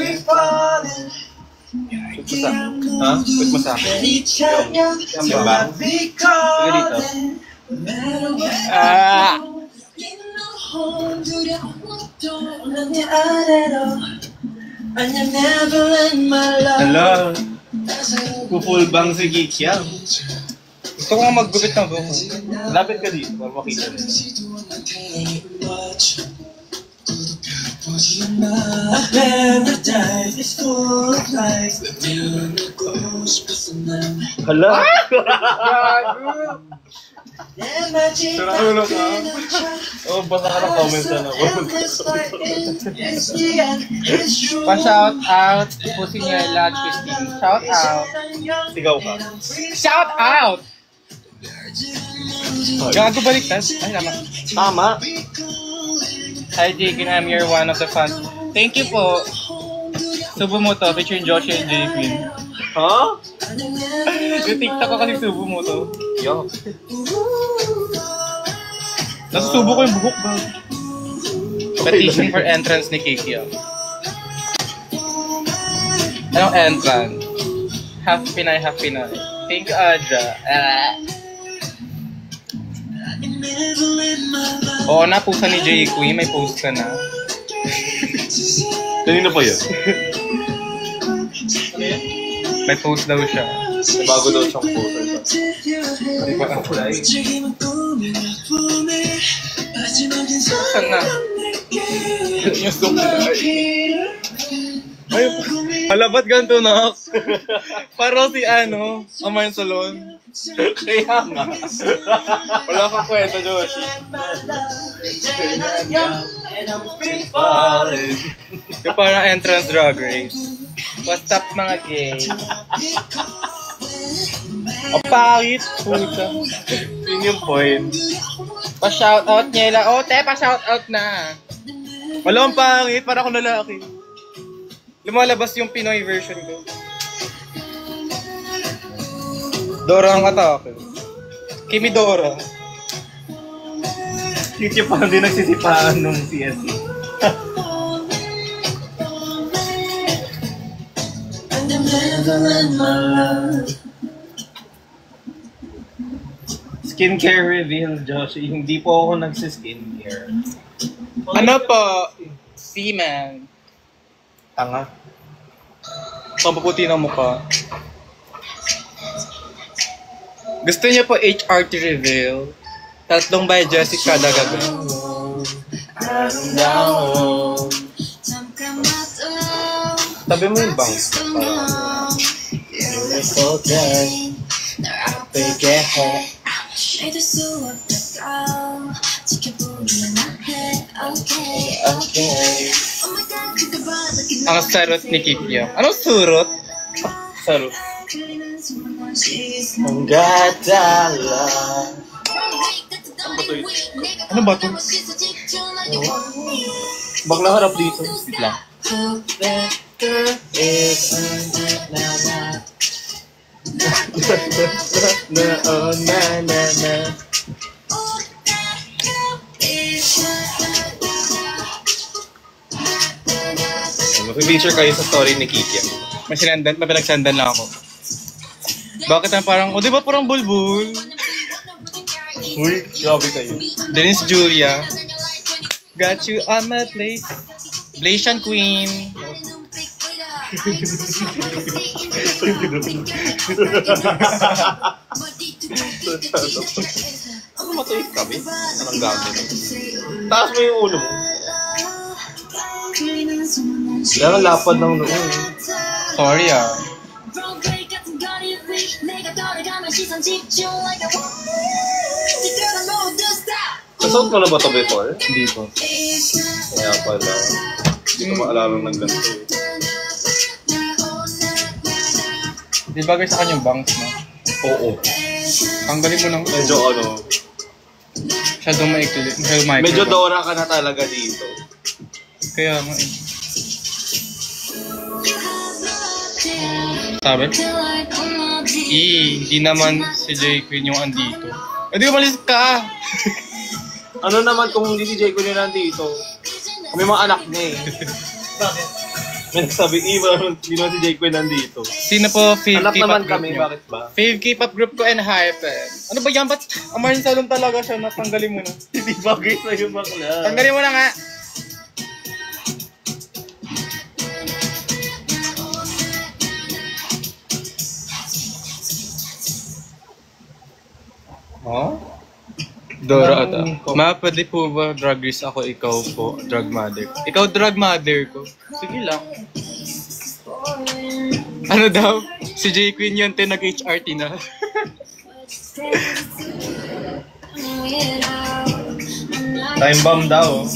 Ha? Wait mo sa akin. Yung bang? Sige dito. Hello. Full bang si Kikiam. Gusto ko nga maggupit ng buhok. Lapit ka dito para makita rin. Hala! Sira ulo ka. Oh, basa ka ng comments na naman. Pa-shout out, Pussy Niela at Christine. Shout out. Sigaw ka. Shout out! Gago baliktad. Ay, tama. Tama. Hi, Jake, and I'm your one of the fans. Thank you po. Subo mo to, featuring Joshua and J Queen. Ha? Yung TikTok ko kasi subo mo to. Yo. Nasusubo ko yung buhok ba? Petition for entrance ni Kiki. Anong entrance? Half Pinay, half Pinay. Thank you, Aja. Oo na, pusa ni J Queen. May post ka na. Kanina pa yun. May post daw siya. Bago daw siyang photo. Hindi pa ka-fly. Saan na? Yung stop na. Ay, halabat ganito na. Parang si ano, Amayan Salon. Kaya nga. Wala kang kwenta, Josh. Yung parang entrance drag race. What's up mga gay? O pangit, puta. Yun yung point. Pa-shoutout niya lang. Oh, te, pa-shoutout na. Wala akong pangit, para akong lalaki. Lumalabas yung Pinoy version ko. Dora ang atake. Kimi Dora. Kiki parang din nagsisipaan nung CSC. Skincare reveal, Josh. Hindi po ako nagsiskincare. Ano po? Seaman. Tanga. Pampaputi ng mukha. Gusto niyo po HRT reveal? 3 by Jessica Dagaga. Tabi mo yung bangs. Ang sarot ni Kikya. Anong surot? Sarot. Ang gadala. Ano ba ito? Bakla harap dito. Lang. Mag-feature kayo sa story ni Kiki. May pinagsandan lang ako. Bakit ang parang, di ba parang bulbul? Uy, grabe kayo. Dennis Julia. Got you on my place. Blasian Queen. Ano matuloy kami? Anong gamit? Taas mo yung ulo mo. Kailangan lapad ng noo. Sorry ah. Nasuot mo na ba ito before? Hindi po. Kaya pala. Hindi ko maalala ng ganito. Di bagay sa kanyang bangs, no? Oo. Tanggalin mo ng... Medyo ano. Masyadong maikli. Medyo Dora ka na talaga dito. Kaya nga eh. Sabi? Hindi naman si J Queen yung andito. Eh di umalis ka! Ano naman kung hindi si Jay ko nila nandito? Kami mga anak niya eh. Bakit? May nagsabi, hindi naman si Jake Quinn nandito. Sino po fave Anak K-pop naman group kami, niyo? bakit ba? Fave K-pop group ko and Hypen. Ano ba yan? Ba't Amarin Salom talaga siya? Natanggalin mo na. Hindi bagay sa'yo bakla. Tanggalin mo na nga. Oh? Dora ata. Ma, pwede po ba drag race ako, ikaw po, drag mother? Ikaw drag mother ko. Sige lang. Ano daw? Si J Queen yun, nag-HRT na. Time bomb daw.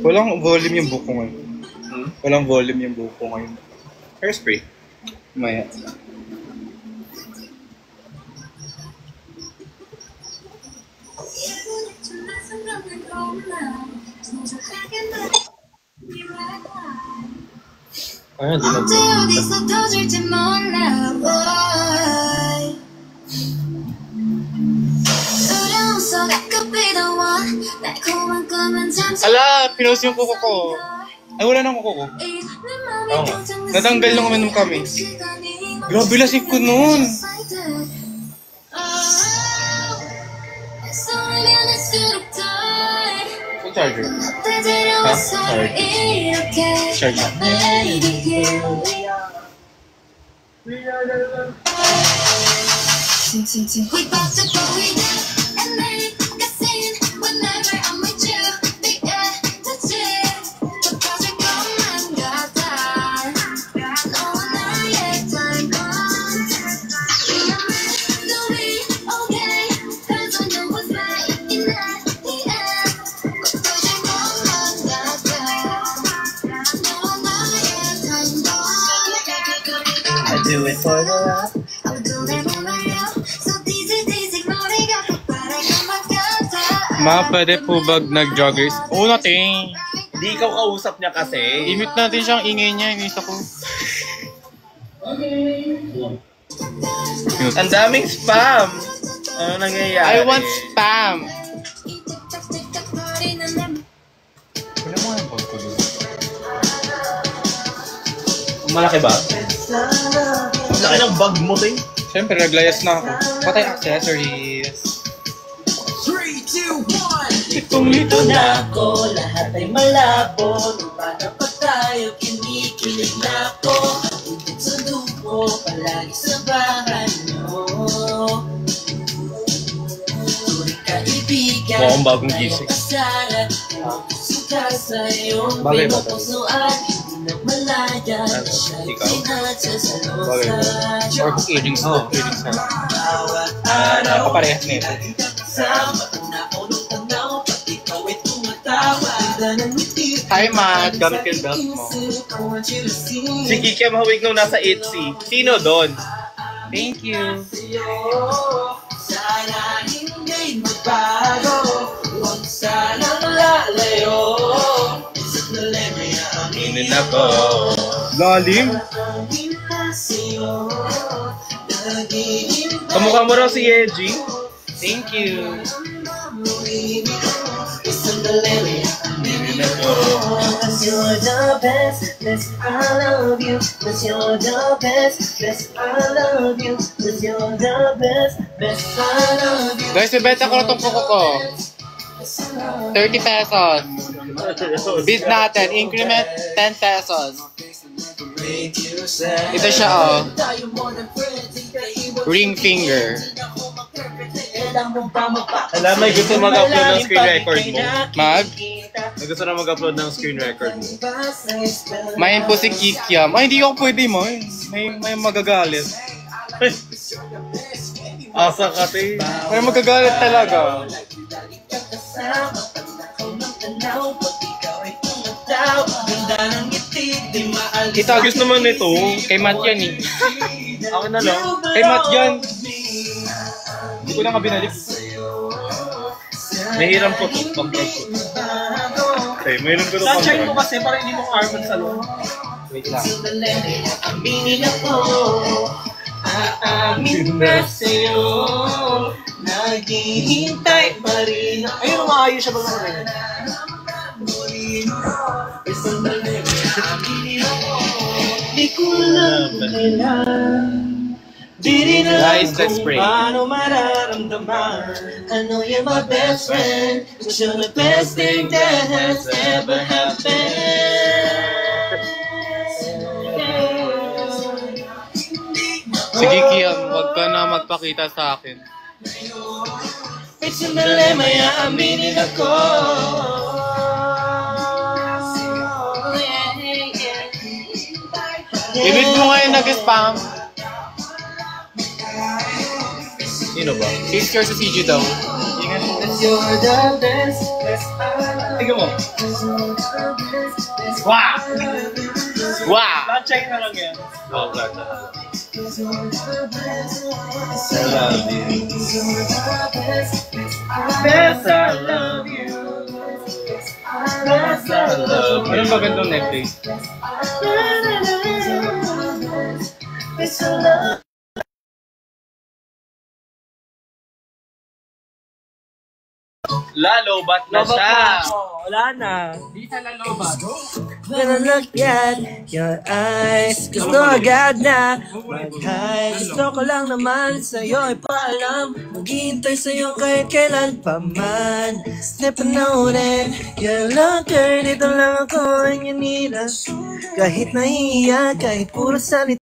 Walang volume yung buko ngayon. Walang volume yung buko ngayon. Hairspray. Maya. Ayun, di na Ala, pinost yung kuko ko. Ay, wala nang kuko ko. Oo nga. Natanggal nung uminom kami. Grabe lasing ko nun. Yung charger. Ha? Charger. do it for the love. Ma, pwede po ba nag-joggers? Oo natin. Di ikaw kausap niya kasi. I-mute natin siyang ingay niya. Inis ako. Ang daming spam. Ano nangyayari? I want spam. Wala mo yung bag ko doon. Malaki ba? Laki ng bag mo, Ting. Siyempre, naglayas na ako. Patay accessories. 3, 2, 1. Kung ito Na ako, lahat ay malabo. Nung bata pa tayo, kinikilig na ako. Hindi sundo mo, palagi sa bahay mo. Turing kaibigan, Mukhang bagong gising. kasalan. Suka sa iyong Bagay ba pinupusuan. Hindi na malaya, siya'y ikaw? pinatsa sa Bagay ba? lusa. Or kung earrings na. Earrings na lang. Bawat araw, Kaparehas na ito. kasama na unong tanaw, pati ikaw ay tumatawa. Ganda ng ngiti. Hi, Matt. Gamit yung belt mo. Si Kiki Mahawig nung nasa ITZY. Sino doon? Thank you. Sana hindi magbago, huwag sanang lalayo. Isa't nalemya ang Inin ako. Lalim. sa'yo. Nag-iim Kamukha mo raw si Yeji. Thank you. isa't nalemya ang Inin ako. Cause you're the best, best, I love you. Cause you're the best, best, I love you. Cause you're the best, best, I love you. Guys, ibenta ko na itong kuko ko. 30 pesos. Bid natin. Increment 10 pesos. Ito siya, oh. Ring finger. Alam, may gusto mag-upload ng screen record mo. Mag. May gusto na mag-upload ng screen record mo. Mayin po si Kikiam. Ay, hindi ako pwede mo. May magagalit. Asa ka, Ting. May magagalit talaga. Kita gusto naman nito. Kay Matt yan eh. Akin na lang. Kay Matt yan. Hindi ko na nga binalik. Nahiram ko ito. Pag-drag ko. Okay, mayroon ko ito Sunshine mo pag-drag. kasi para hindi mo carbon sa loob. Wait lang. Aminin ako, aamin na sa'yo na Maghihintay pa rin ako. Ayun, umaayos siya ba mga rin? Di ko lang kailan. Di rin alam kung paano mararamdaman. I know you're my best friend, but you're the best thing that has ever happened. Sige, Kiam, huwag ka na magpakita sa akin. It's a dilemma, aminin ako. Ibig mo ngayon nag-spam. Sino ba? Picture sa CG daw. You're the best, best I Tingnan mo. Wow! Wow! Check na lang yan. Oh, God. I love you. best, I love you. Best, I love you. Anong magandang Netflix? Best, I love you. Lalobat na siya. Wala na. Di sa lalobat. When I look at your eyes, gusto agad na mag-high. Gusto ko lang naman sa'yo ipaalam, maghihintay sa'yo kahit kailan pa man. Step panoorin, you're longer, dito lang ako and you need us. Kahit nahihiya, kahit puro salita.